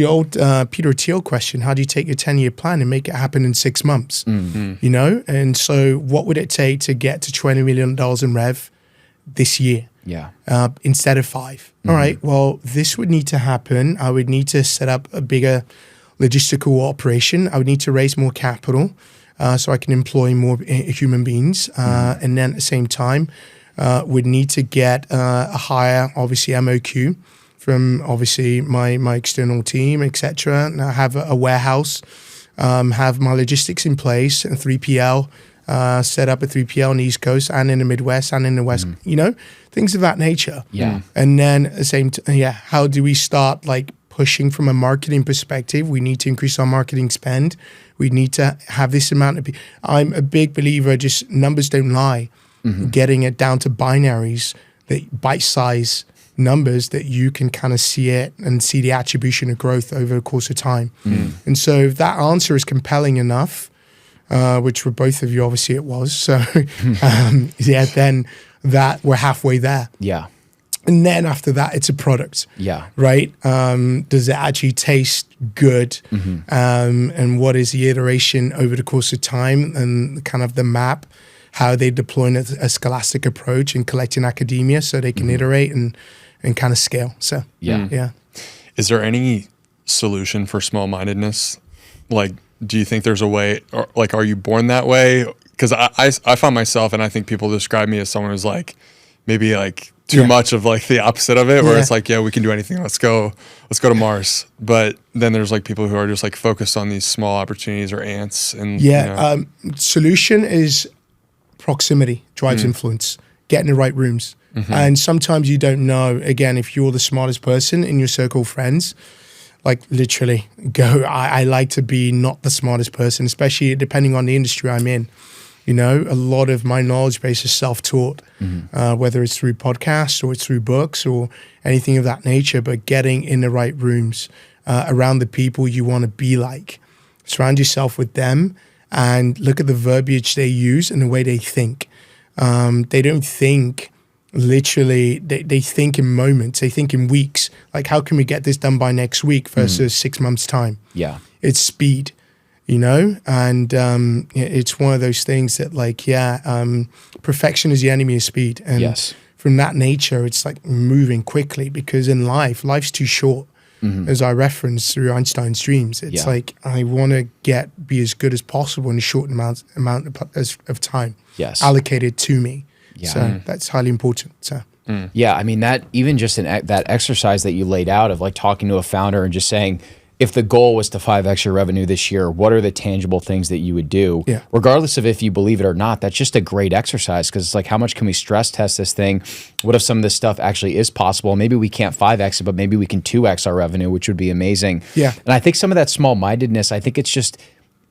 old Peter Thiel question. How do you take your 10-year plan and make it happen in 6 months? You know, and so what would it take to get to $20 million in rev this year? Instead of 5. All right. Well, this would need to happen. I would need to set up a bigger logistical operation. I would need to raise more capital so I can employ more human beings, and then at the same time. Would need to get a higher, obviously, MOQ from obviously my external team, etc. And I have a warehouse, have my logistics in place, and 3PL, set up a 3PL on the East Coast and in the Midwest and in the West, you know, things of that nature. And then at the same time, how do we start like pushing from a marketing perspective? We need to increase our marketing spend. We need to have this amount of people. I'm a big believer, just numbers don't lie. Getting it down to binaries, that bite-size numbers that you can kind of see it and see the attribution of growth over the course of time. And so if that answer is compelling enough, which for both of you, obviously it was. So then that we're halfway there. And then after that, it's a product. Right? Does it actually taste good? And what is the iteration over the course of time and kind of the map? How they deploying a scholastic approach and collecting academia so they can iterate and kind of scale. So Is there any solution for small-mindedness? Like, do you think there's a way, or like, are you born that way? Because I find myself, and I think people describe me as someone who's like, maybe like too much of like the opposite of it, where it's like, we can do anything. Let's go to Mars. But then there's like people who are just like focused on these small opportunities or ants. And solution is proximity drives influence, get in the right rooms. And sometimes you don't know, again, if you're the smartest person in your circle of friends, like literally go, I like to be not the smartest person, especially depending on the industry I'm in. You know, a lot of my knowledge base is self-taught, whether it's through podcasts or it's through books or anything of that nature, but getting in the right rooms around the people you want to be like. Surround yourself with them and look at the verbiage they use and the way they think. They don't think literally, they think in moments, they think in weeks. Like, how can we get this done by next week versus 6 months' time? It's speed, you know? And it's one of those things that like, perfection is the enemy of speed. And from that nature, it's like moving quickly because in life's too short. As I referenced through Einstein's dreams, it's like I want to be as good as possible in a short amount of time allocated to me. So that's highly important. So I mean, that even just that exercise that you laid out of like talking to a founder and just saying, if the goal was to 5x your revenue this year, what are the tangible things that you would do? Yeah. Regardless of if you believe it or not, that's just a great exercise, because it's like, how much can we stress test this thing? What if some of this stuff actually is possible? Maybe we can't 5x it, but maybe we can 2x our revenue, which would be amazing. Yeah. And I think some of that small-mindedness, I think it's just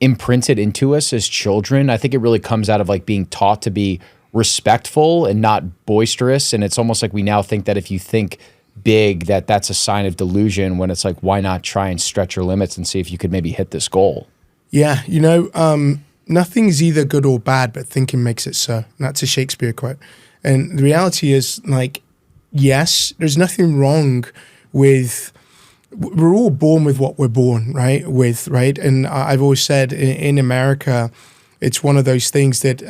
imprinted into us as children. I think it really comes out of like being taught to be respectful and not boisterous. And it's almost like we now think that if you think big, that's a sign of delusion, when it's like, why not try and stretch your limits and see if you could maybe hit this goal? Yeah, nothing's either good or bad, but thinking makes it so. And that's a Shakespeare quote. And the reality is, like, yes, there's nothing wrong with, we're all born with what we're born, right? Right? And I've always said in America, it's one of those things that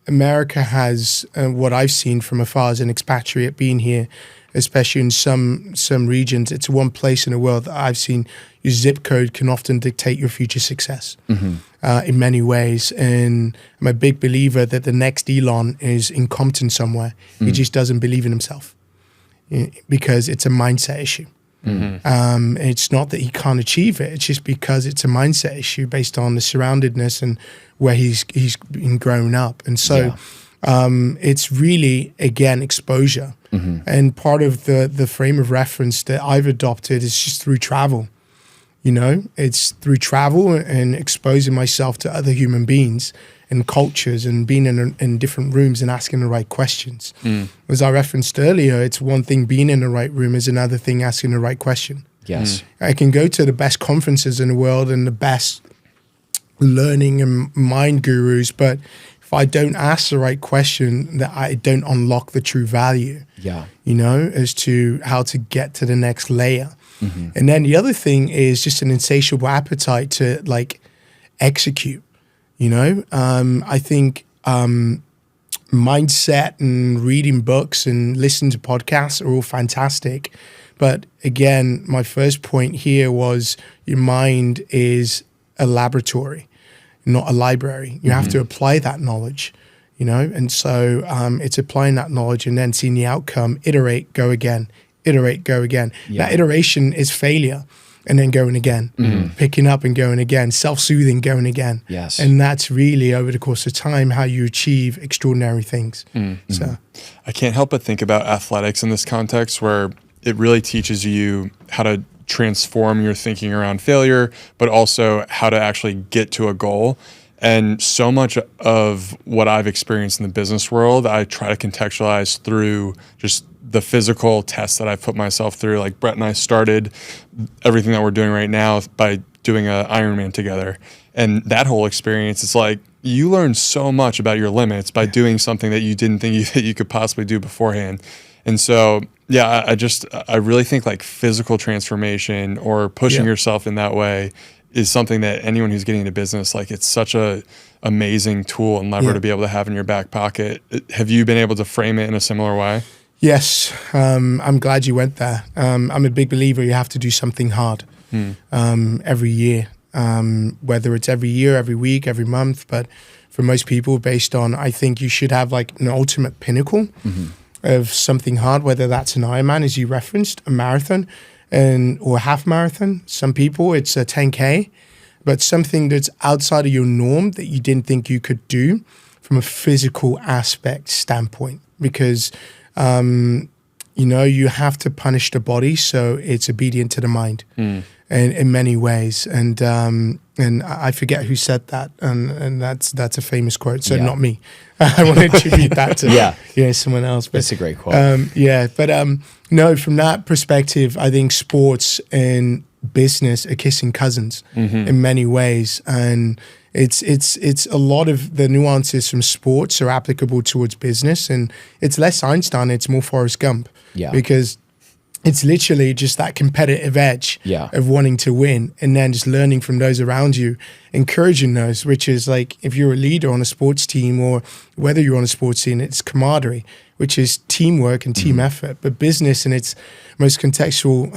America has, what I've seen from afar as an expatriate being here, especially in some regions, it's one place in the world that I've seen your zip code can often dictate your future success in many ways. And I'm a big believer that the next Elon is incompetent somewhere. He just doesn't believe in himself because it's a mindset issue. It's not that he can't achieve it. It's just because it's a mindset issue based on the surroundedness and where he's been grown up. And so it's really, again, exposure. And part of the frame of reference that I've adopted is just through travel. It's through travel and exposing myself to other human beings and cultures and being in different rooms and asking the right questions. As I referenced earlier, it's one thing being in the right room, is another thing asking the right question. Yes. I can go to the best conferences in the world and the best learning and mind gurus, but if I don't ask the right question, that I don't unlock the true value, as to how to get to the next layer. And then the other thing is just an insatiable appetite to like execute. I think mindset and reading books and listening to podcasts are all fantastic. But again, my first point here was your mind is a laboratory, not a library. You have to apply that knowledge, and so it's applying that knowledge and then seeing the outcome, iterate, go again, iterate, go again. That iteration is failure. And then going again, picking up and going again, self-soothing, going again. Yes. And that's really, over the course of time, how you achieve extraordinary things. So, I can't help but think about athletics in this context, where it really teaches you how to transform your thinking around failure, but also how to actually get to a goal. And so much of what I've experienced in the business world, I try to contextualize through just the physical tests that I've put myself through. Like Brett and I started everything that we're doing right now by doing an Ironman together. And that whole experience, it's like you learn so much about your limits by doing something that you didn't think that you could possibly do beforehand. And so, I really think like physical transformation or pushing yourself in that way is something that anyone who's getting into business, like it's such a amazing tool and lever to be able to have in your back pocket. Have you been able to frame it in a similar way? Yes, I'm glad you went there. I'm a big believer you have to do something hard every year, whether it's every year, every week, every month. But for most people, based on, I think you should have like an ultimate pinnacle of something hard, whether that's an Ironman, as you referenced, a marathon, or a half marathon. Some people, it's a 10K, but something that's outside of your norm that you didn't think you could do from a physical aspect standpoint, because you have to punish the body so it's obedient to the mind, and in many ways. And I forget who said that, and that's a famous quote. So not me. I want to attribute that to someone else. But that's a great quote. No, from that perspective, I think sports and business are kissing cousins in many ways, and it's a lot of the nuances from sports are applicable towards business, and it's less Einstein, it's more Forrest Gump, because it's literally just that competitive edge of wanting to win, and then just learning from those around you, encouraging those, which is like if you're a leader on a sports team or whether you're on a sports team, it's camaraderie, which is teamwork and team effort. But business in its most contextual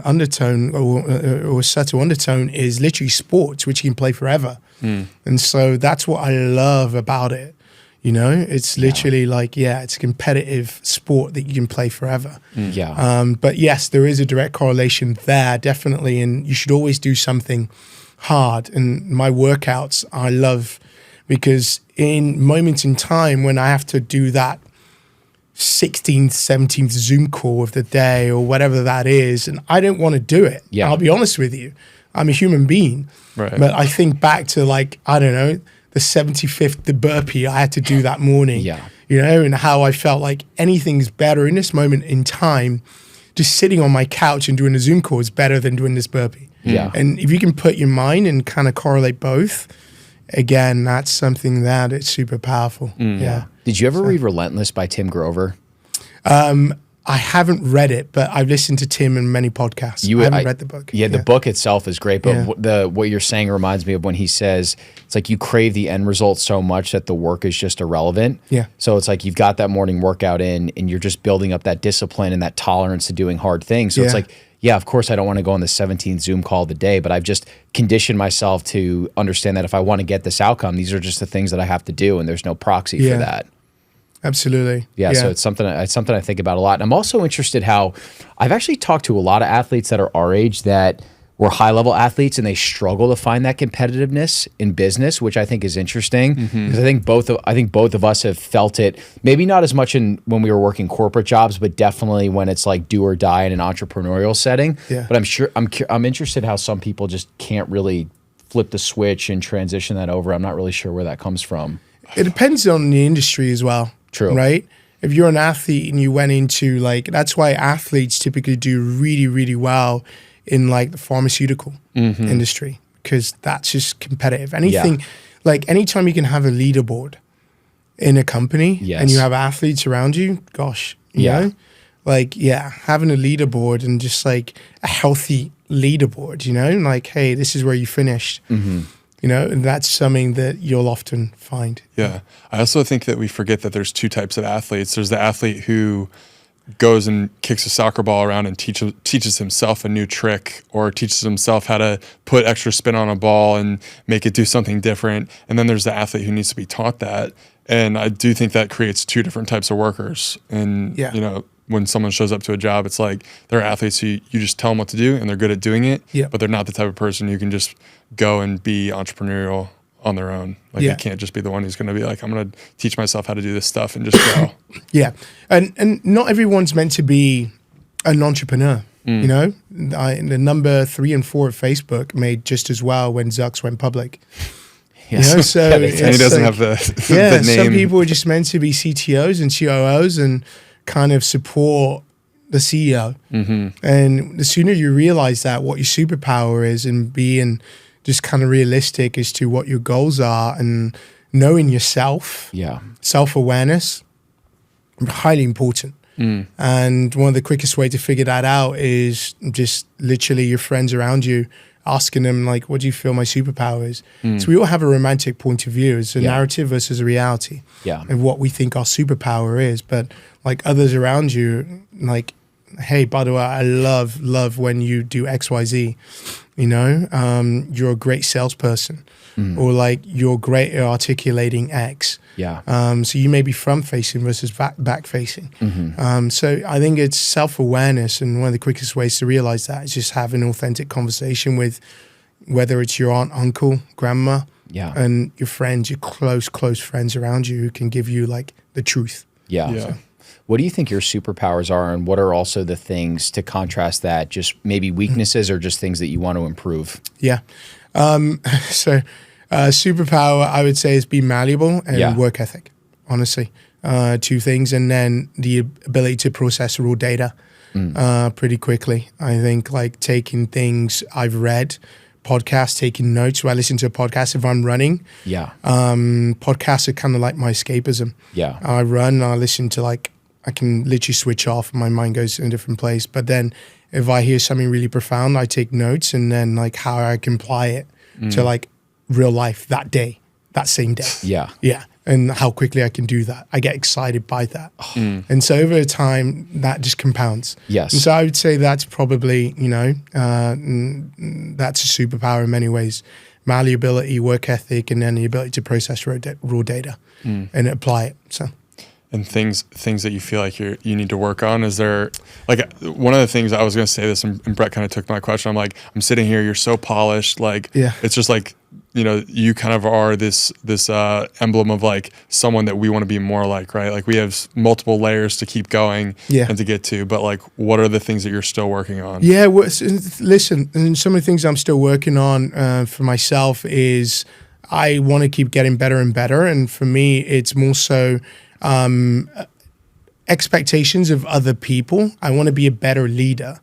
undertone or subtle undertone is literally sports, which you can play forever. And so that's what I love about it. You know, it's literally like, it's a competitive sport that you can play forever. But yes, there is a direct correlation there, definitely. And you should always do something hard. And my workouts, I love, because in moments in time when I have to do that 16th, 17th Zoom call of the day or whatever that is, and I don't want to do it. I'll be honest with you. I'm a human being. Right. But I think back to like, I don't know, the 75th, the burpee I had to do that morning, you know, and how I felt like anything's better in this moment in time. Just sitting on my couch and doing a Zoom call is better than doing this burpee. And if you can put your mind and kind of correlate both, again, that's something that it's super powerful. Did you ever read Relentless by Tim Grover? I haven't read it, but I've listened to Tim in many podcasts. I haven't read the book. The book itself is great, but what you're saying reminds me of when he says, it's like you crave the end result so much that the work is just irrelevant. So it's like you've got that morning workout in and you're just building up that discipline and that tolerance to doing hard things. So it's like, of course I don't want to go on the 17th Zoom call of the day, but I've just conditioned myself to understand that if I want to get this outcome, these are just the things that I have to do and there's no proxy for that. Absolutely. So it's something I think about a lot. And I'm also interested how I've actually talked to a lot of athletes that are our age that were high-level athletes and they struggle to find that competitiveness in business, which I think is interesting because I think both of us have felt it. Maybe not as much when we were working corporate jobs, but definitely when it's like do or die in an entrepreneurial setting. But I'm interested how some people just can't really flip the switch and transition that over. I'm not really sure where that comes from. It depends on the industry as well. True. Right? If you're an athlete and you went into like, that's why athletes typically do really, really well in like the pharmaceutical industry, because that's just competitive. Anything, like anytime you can have a leaderboard in a company and you have athletes around you, gosh, you know, like, having a leaderboard and just like a healthy leaderboard, you know, like, hey, this is where you finished. You know, and that's something that you'll often find. I also think that we forget that there's two types of athletes. There's the athlete who goes and kicks a soccer ball around and teaches himself a new trick or teaches himself how to put extra spin on a ball and make it do something different. And then there's the athlete who needs to be taught that. And I do think that creates two different types of workers. And, you know, when someone shows up to a job, it's like they're athletes who you just tell them what to do and they're good at doing it, but they're not the type of person who can just go and be entrepreneurial on their own. Like you can't just be the one who's going to be like, I'm going to teach myself how to do this stuff and just go. And not everyone's meant to be an entrepreneur. You know, the number 3 and 4 of Facebook made just as well when Zucks went public. You know, so and he doesn't have the name. Some people are just meant to be CTOs and COOs and kind of support the CEO. And the sooner you realize that, what your superpower is, and being just kind of realistic as to what your goals are and knowing yourself, self-awareness, highly important. And one of the quickest way to figure that out is just literally your friends around you, asking them like, what do you feel my superpower is? So we all have a romantic point of view. It's a narrative versus a reality of what we think our superpower is. But like others around you, like, hey, by the way, I love when you do XYZ, you know, you're a great salesperson or like you're great at articulating X. So you may be front facing versus back facing. So I think it's self-awareness, and one of the quickest ways to realize that is just have an authentic conversation with, whether it's your aunt, uncle, grandma, and your friends, your close friends around you who can give you like the truth. So. What do you think your superpowers are, and what are also the things to contrast that, just maybe weaknesses or just things that you want to improve? So superpower, I would say, is be malleable and work ethic, honestly. 2 things. And then the ability to process raw data pretty quickly. I think like taking things I've read, podcasts, taking notes. When I listen to a podcast, if I'm running, podcasts are kind of like my escapism. I run, I listen to like, I can literally switch off and my mind goes in a different place. But then if I hear something really profound, I take notes and then like how I can apply it to like real life that day, that same day. And how quickly I can do that. I get excited by that. And so over time, that just compounds. And so I would say that's probably, you know, that's a superpower in many ways. malleability, work ethic, and then the ability to process raw data and apply it. So. And things that you feel like you need to work on. Is there, like, one of the things I was going to say this, and Brett kind of took my question. I'm like, I'm sitting here, you're so polished, like, it's just like, you know, you kind of are this emblem of like someone that we want to be more like, right? Like we have multiple layers to keep going and to get to, but like, what are the things that you're still working on? Yeah, well, listen, and some of the things I'm still working on for myself is I want to keep getting better and better. And for me, it's more so expectations of other people. I want to be a better leader.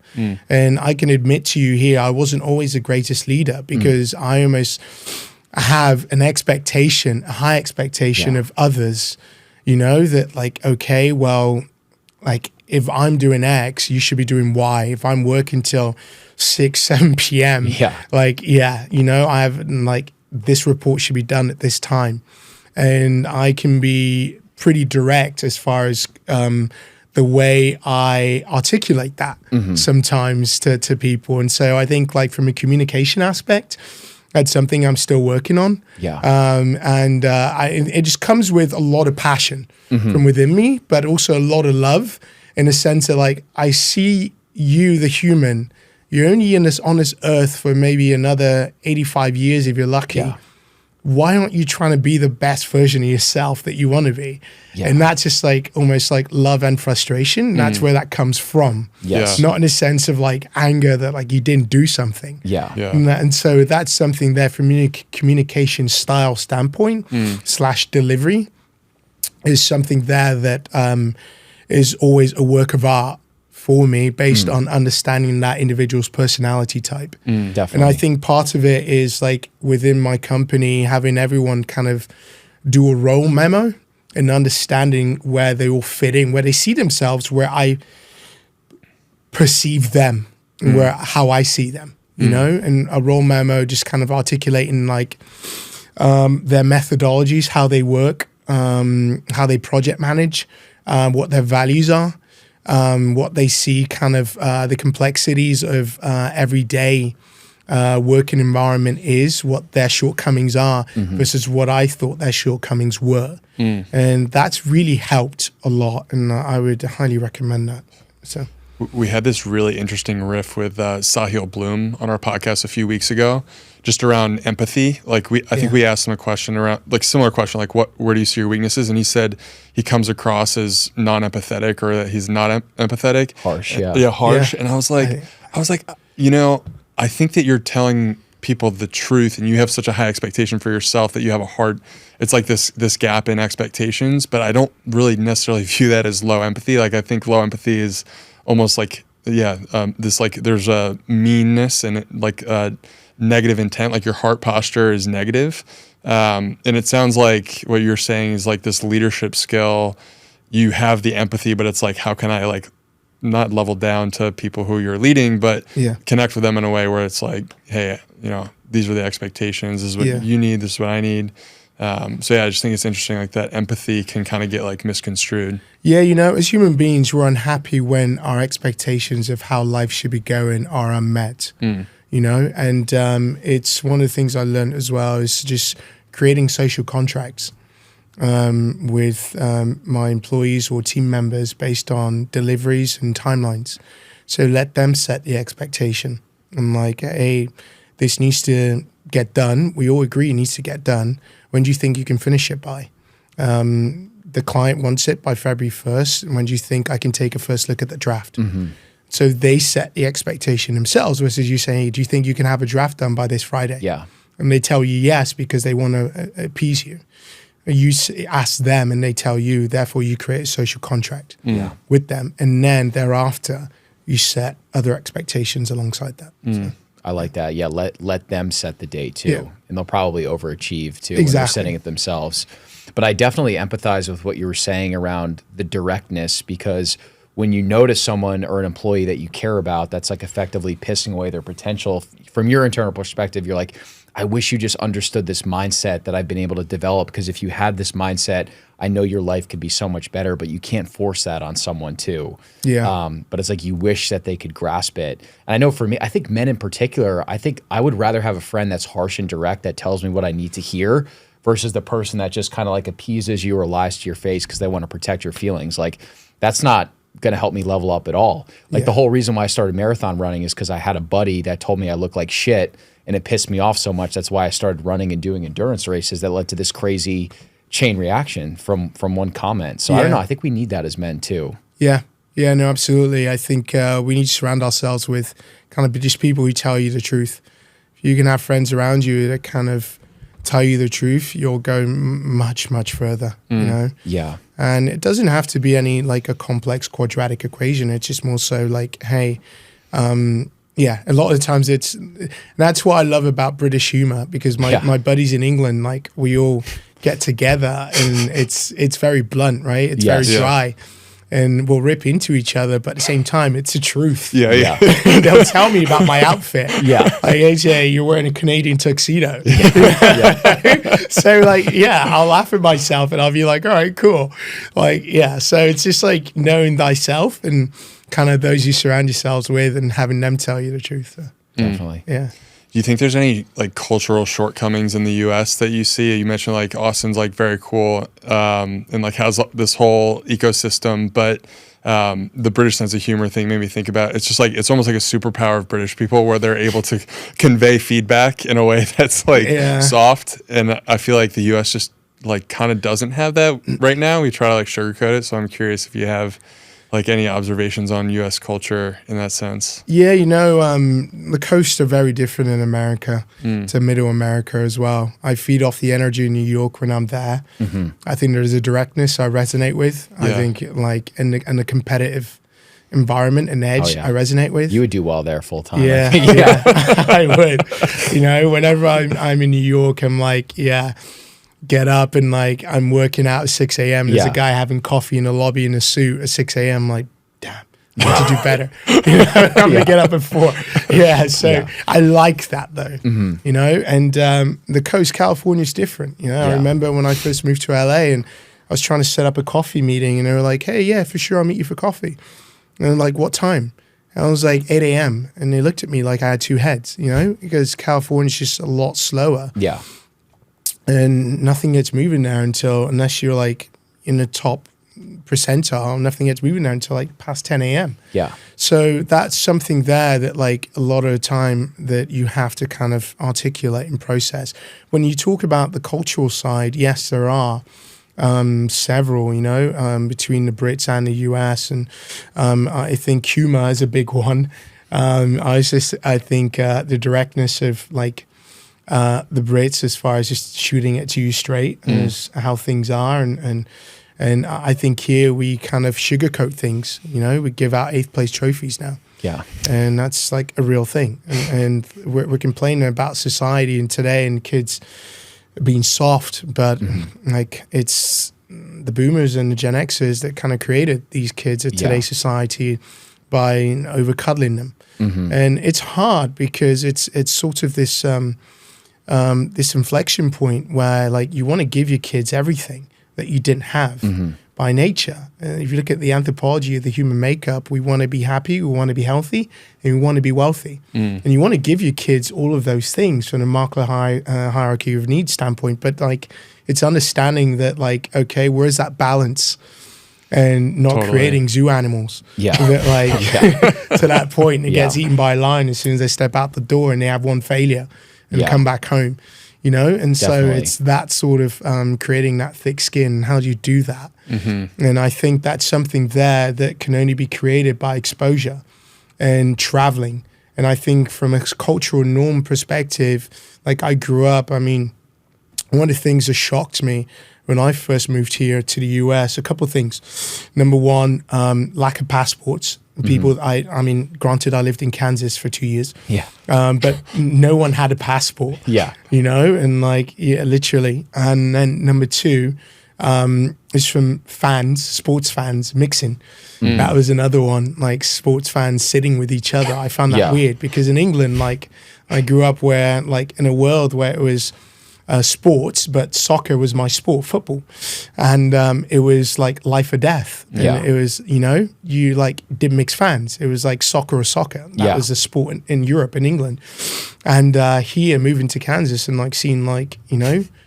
And I can admit to you here, I wasn't always the greatest leader because I almost have an expectation, a high expectation of others, you know, that like, okay, well, like if I'm doing X, you should be doing Y. If I'm working till 6, 7 p.m., like, you know, I have like this report should be done at this time. And I can be pretty direct as far as the way I articulate that sometimes to people. And so I think like from a communication aspect, that's something I'm still working on. It just comes with a lot of passion from within me, but also a lot of love in a sense that like I see you, the human, you're only on this earth for maybe another 85 years if you're lucky. Why aren't you trying to be the best version of yourself that you want to be? And that's just like almost like love and frustration. That's where that comes from. Not in a sense of like anger that like you didn't do something. And so that's something there from a communication style standpoint / delivery is something there that is always a work of art for me based on understanding that individual's personality type. Definitely. And I think part of it is like within my company, having everyone kind of do a role memo and understanding where they all fit in, where they see themselves, where I perceive them, and where how I see them, you know, and a role memo just kind of articulating like their methodologies, how they work, how they project manage, what their values are. What they see kind of the complexities of everyday working environment is, what their shortcomings are versus what I thought their shortcomings were. And that's really helped a lot. And I would highly recommend that. So we had this really interesting riff with Sahil Bloom on our podcast a few weeks ago, just around empathy. Like I think we asked him a question around, like similar question, like where do you see your weaknesses? And he said he comes across as non-empathetic, or that he's not empathetic. Harsh, harsh. And I was like, you know, I think that you're telling people the truth, and you have such a high expectation for yourself that you have it's like this gap in expectations, but I don't really necessarily view that as low empathy. Like I think low empathy is almost like, this like there's a meanness and like negative intent, like your heart posture is negative. And it sounds like what you're saying is like this leadership skill, you have the empathy, but it's like, how can I like not level down to people who you're leading, but connect with them in a way where it's like, hey, you know, these are the expectations, this is what you need, this is what I need. I just think it's interesting, like that empathy can kind of get like misconstrued. Yeah, you know, as human beings, we're unhappy when our expectations of how life should be going are unmet, you know, and it's one of the things I learned as well is just creating social contracts with my employees or team members based on deliveries and timelines. So let them set the expectation. I'm like, hey, this needs to get done. We all agree it needs to get done. When do you think you can finish it by? The client wants it by February 1st. And when do you think I can take a first look at the draft? So they set the expectation themselves versus you saying, hey, do you think you can have a draft done by this Friday? And they tell you yes because they want to appease you. You ask them and they tell you, therefore you create a social contract with them. And then thereafter, you set other expectations alongside that. So. I like that. Yeah, let them set the date too. And they'll probably overachieve too when they're setting it themselves. But I definitely empathize with what you were saying around the directness, because when you notice someone or an employee that you care about, that's like effectively pissing away their potential. From your internal perspective, you're like, I wish you just understood this mindset that I've been able to develop, because if you had this mindset, I know your life could be so much better, but you can't force that on someone too. Yeah. But it's like you wish that they could grasp it. And I know for me, I think men in particular, I think I would rather have a friend that's harsh and direct that tells me what I need to hear versus the person that just kind of like appeases you or lies to your face because they want to protect your feelings. Like that's not going to help me level up at all. Like the whole reason why I started marathon running is because I had a buddy that told me I looked like shit, and it pissed me off so much. That's why I started running and doing endurance races that led to this crazy chain reaction from one comment. So I don't know. I think we need that as men too. Yeah. Yeah, no, absolutely. I think we need to surround ourselves with kind of just people who tell you the truth. If you can have friends around you that kind of tell you the truth, you'll go much, much further, you know? Yeah. And it doesn't have to be any like a complex quadratic equation. It's just more so like, hey, yeah, a lot of the times that's what I love about British humor, because my buddies in England, like we all get together and it's very blunt, right? It's very dry. And we'll rip into each other, but at the same time, it's the truth. Yeah. They'll tell me about my outfit. Yeah. Like, AJ, you're wearing a Canadian tuxedo. So, like, yeah, I'll laugh at myself and I'll be like, all right, cool. Like, yeah. So it's just like knowing thyself and kind of those you surround yourselves with and having them tell you the truth. So, Definitely. yeah. Do you think there's any like cultural shortcomings in the U.S. that you see? You mentioned like Austin's like very cool and like has this whole ecosystem, but the British sense of humor thing made me think about it's just like it's almost like a superpower of British people where they're able to convey feedback in a way that's like soft, and I feel like the U.S. just like kind of doesn't have that right now. We try to like sugarcoat it, so I'm curious if you have like any observations on U.S. culture in that sense. Yeah, you know, the coasts are very different in America to middle America as well. I feed off the energy in New York when I'm there. I think there's a directness I resonate with. I think like in the competitive environment and edge I resonate with. You would do well there full time. Yeah, yeah, I would. You know, whenever I'm in New York, I'm like, get up and like I'm working out at 6 a.m. There's a guy having coffee in the lobby in a suit at 6 a.m. Like, damn, I need to do better. You know, I'm gonna get up at 4. Yeah, so I like that though. You know, and the coast, California is different. You know, I remember when I first moved to LA and I was trying to set up a coffee meeting, and they were like, "Hey, yeah, for sure, I'll meet you for coffee." And I'm like, "What time?" And I was like 8 a.m. And they looked at me like I had 2 heads. You know, because California's just a lot slower. Yeah. And nothing gets moving there unless you're like in the top percentile, nothing gets moving there until like past 10 a.m. Yeah. So that's something there that like a lot of the time that you have to kind of articulate and process. When you talk about the cultural side, yes, there are several, you know, between the Brits and the US. And I think humor is a big one. I think the directness of like, the Brits as far as just shooting it to you straight is how things are, and I think here we kind of sugarcoat things. You know, we give out 8th place trophies now. Yeah, and that's like a real thing. And we're complaining about society and today and kids being soft, but like it's the boomers and the Gen Xers that kind of created these kids of today's society by over cuddling them. And it's hard because it's sort of this. This inflection point where like you want to give your kids everything that you didn't have by nature. If you look at the anthropology of the human makeup, we want to be happy, we want to be healthy, and we want to be wealthy. And you want to give your kids all of those things from the Maslow hierarchy of needs standpoint. But like it's understanding that like, okay, where's that balance? And not creating zoo animals. That, like to that point, it gets eaten by a lion as soon as they step out the door and they have one failure. And come back home, you know? And so it's that sort of creating that thick skin. How do you do that? And I think that's something there that can only be created by exposure and traveling. And I think from a cultural norm perspective, like I grew up, I mean, one of the things that shocked me when I first moved here to the US, a couple of things. Number one, lack of passports. People, I mean, granted, I lived in Kansas for 2 years. But no one had a passport. You know, and like, literally. And then number 2 is from fans, sports fans mixing. That was another one, like sports fans sitting with each other. I found that weird because in England, like I grew up where, like, in a world where it was sports, but soccer was my sport, football, and it was like life or death. And it was, you like did mix fans. It was like soccer or soccer. That was the sport in Europe, in England, and here moving to Kansas and like seeing like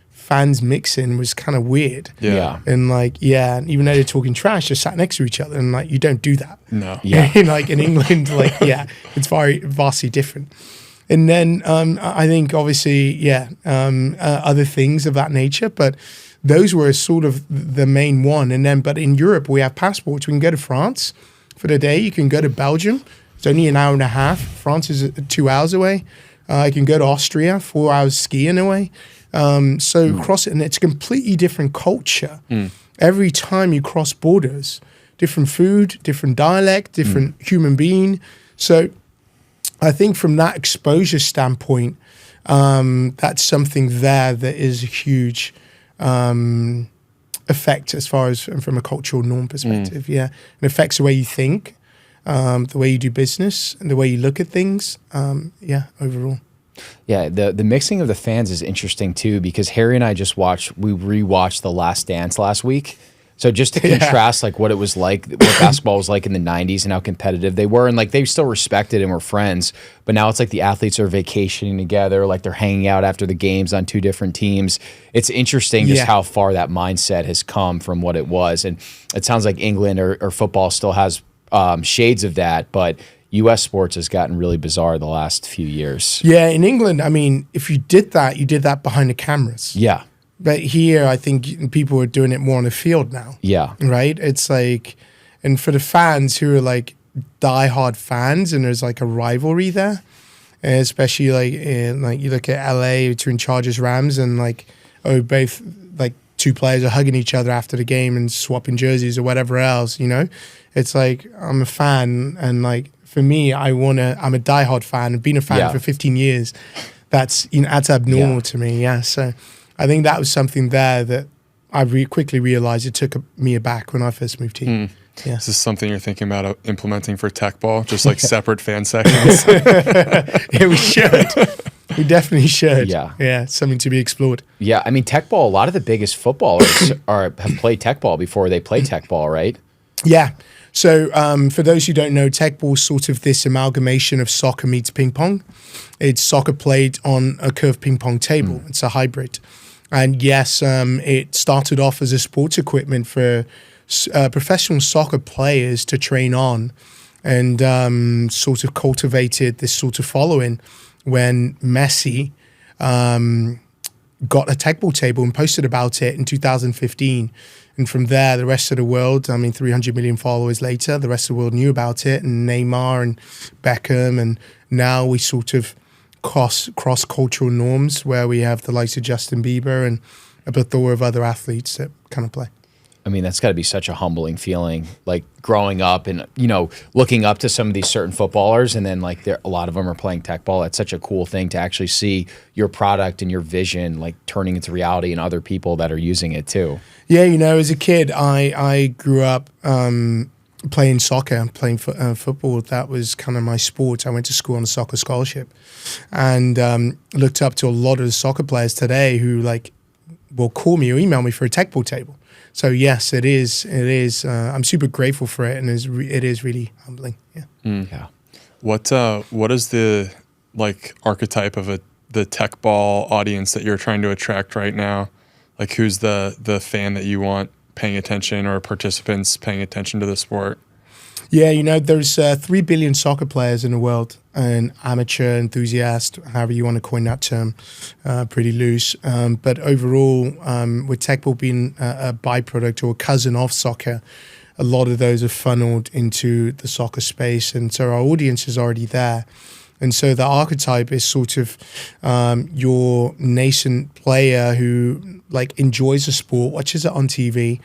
fans mixing was kind of weird. And like even though they're talking trash, they sat next to each other, and like you don't do that. No. Like in England, like it's vastly different. And then I think obviously, other things of that nature, but those were sort of the main one. And then, but in Europe, we have passports. We can go to France for the day. You can go to Belgium. It's only an hour and a half. France is 2 hours away. You can go to Austria, 4 hours skiing away. So cross it, and it's a completely different culture. Every time you cross borders, different food, different dialect, different human being. So I think from that exposure standpoint, that's something there that is a huge effect as far as from a cultural norm perspective. It affects the way you think, the way you do business, and the way you look at things. Overall. Yeah, the mixing of the fans is interesting too, because Harry and I we rewatched The Last Dance last week. So just to contrast like what it was like, what basketball was like in the 90s and how competitive they were, and like they still respected and were friends, but now it's like the athletes are vacationing together, like they're hanging out after the games on two different teams. It's interesting just how far that mindset has come from what it was. And it sounds like England or football still has shades of that, but U.S. sports has gotten really bizarre the last few years. Yeah, in England, I mean, if you did that behind the cameras. Yeah. But here, I think people are doing it more on the field now. Yeah. Right? It's like, and for the fans who are like diehard fans, and there's like a rivalry there, and especially like you look at LA between Chargers, Rams, and like, both like two players are hugging each other after the game and swapping jerseys or whatever else, It's like, I'm a fan, and like, for me, I'm a diehard fan. I've been a fan for 15 years. That's, that's abnormal to me. Yeah. So I think that was something there that I quickly realized it took me aback when I first moved here. Yeah. Is this something you're thinking about implementing for Teqball? Just like separate fan sections? Yeah, we should. We definitely should. Yeah. Yeah, something to be explored. Yeah, I mean, Teqball, a lot of the biggest footballers have played Teqball before they play Teqball, right? Yeah. So for those who don't know, Teqball is sort of this amalgamation of soccer meets ping pong. It's soccer played on a curved ping pong table. It's a hybrid. And yes, it started off as a sports equipment for professional soccer players to train on, and sort of cultivated this sort of following when Messi got a Teqball table and posted about it in 2015. And from there, the rest of the world, 300 million followers later, the rest of the world knew about it, and Neymar and Beckham. And now we sort of cross-cultural norms where we have the likes of Justin Bieber and a plethora of other athletes that kind of play. I mean, that's got to be such a humbling feeling, like growing up and, looking up to some of these certain footballers, and then like a lot of them are playing Teqball. That's such a cool thing to actually see your product and your vision like turning into reality and other people that are using it too. Yeah, as a kid, I grew up playing soccer, playing football. That was kind of my sport. I went to school on a soccer scholarship, and looked up to a lot of the soccer players today who like will call me or email me for a Teqball table. So yes, it is. I'm super grateful for it, and it is really humbling. Yeah. Yeah. What is the like archetype of the Teqball audience that you're trying to attract right now? Like, who's the fan that you want paying attention, or participants paying attention to the sport? Yeah, there's 3 billion soccer players in the world, and amateur, enthusiast, however you want to coin that term, pretty loose. But overall, with Teqball being a byproduct or a cousin of soccer, a lot of those are funneled into the soccer space, and so our audience is already there. And so the archetype is sort of your nascent player who like enjoys the sport, watches it on TV,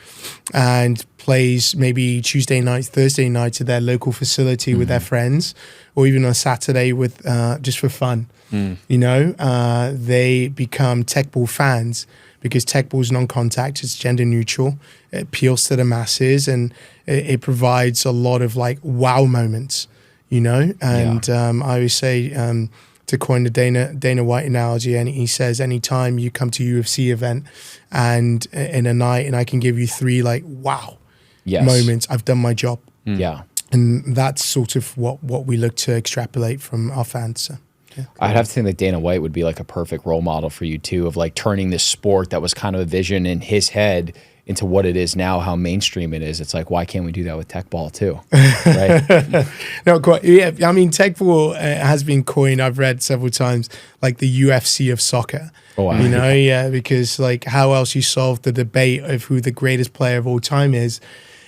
and plays maybe Tuesday nights, Thursday nights at their local facility with their friends, or even on Saturday with just for fun. They become Teqball fans because Teqball is non-contact, it's gender neutral, it appeals to the masses, and it provides a lot of like wow moments. I always say to coin the Dana White analogy, and he says, anytime you come to a UFC event and in a night, and I can give you 3 like wow moments, I've done my job. Yeah. And that's sort of what we look to extrapolate from our fans. So, yeah, cool. I'd have to think that Dana White would be like a perfect role model for you too, of like turning this sport that was kind of a vision in his head into what it is now, how mainstream it is. It's like, why can't we do that with Teqball too? Right? No, quite. Yeah, I mean, Teqball has been coined, I've read several times, like the UFC of soccer. Oh, wow. You know, yeah, because like how else you solve the debate of who the greatest player of all time is,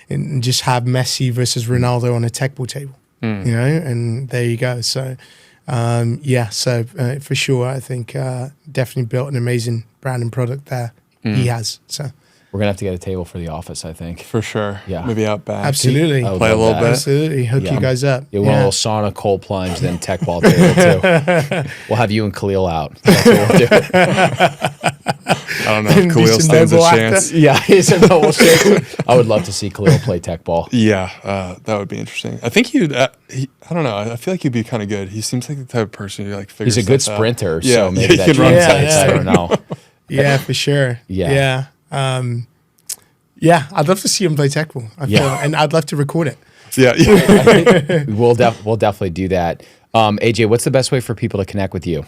and just have Messi versus Ronaldo on a Teqball table, you know, and there you go. So, so for sure, I think definitely built an amazing brand and product there. He has. So we're going to have to get a table for the office, I think. For sure. Yeah. Maybe out back. Absolutely. Play a little bit. Absolutely. Hook you guys up. Yeah, we'll a little sauna, cold plunge, then Teqball table too. We'll have you and Khalil out. That's what we'll do. I don't know if Khalil stands a chance. Yeah, he's a noble shake. I would love to see Khalil play Teqball. Yeah, that would be interesting. I think I don't know. I feel like he'd be kind of good. He seems like the type of person who like figures. He's a good stuff sprinter, out. so maybe he that can run translates. tight. I don't know. Yeah, for sure. Yeah. Yeah, I'd love to see him play Teqball. And I'd love to record it. Yeah. We'll definitely do that. AJ, what's the best way for people to connect with you?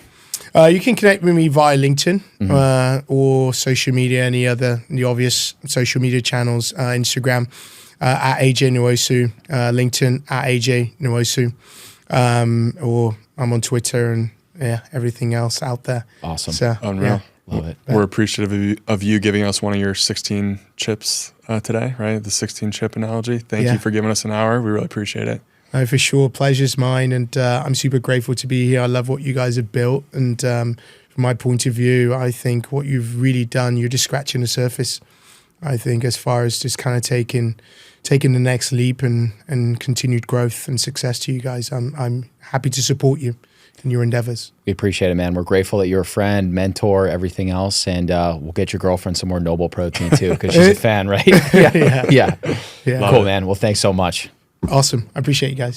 You can connect with me via LinkedIn or social media, the obvious social media channels, Instagram at Ajay Nwosu, LinkedIn at Ajay Nwosu, or I'm on Twitter and everything else out there. Awesome. So, Unreal. Love it. We're appreciative of you giving us one of your 16 chips today, right? The 16 chip analogy. Thank you for giving us an hour. We really appreciate it. For sure. Pleasure's mine. And I'm super grateful to be here. I love what you guys have built. And from my point of view, I think what you've really done, you're just scratching the surface. I think as far as just kind of taking the next leap and continued growth and success to you guys, I'm happy to support you in your endeavors. We appreciate it, man. We're grateful that you're a friend, mentor, everything else. And we'll get your girlfriend some more Noble Protein too, because she's a fan, right? Yeah. Cool, man. Well, thanks so much. Awesome. I appreciate you guys.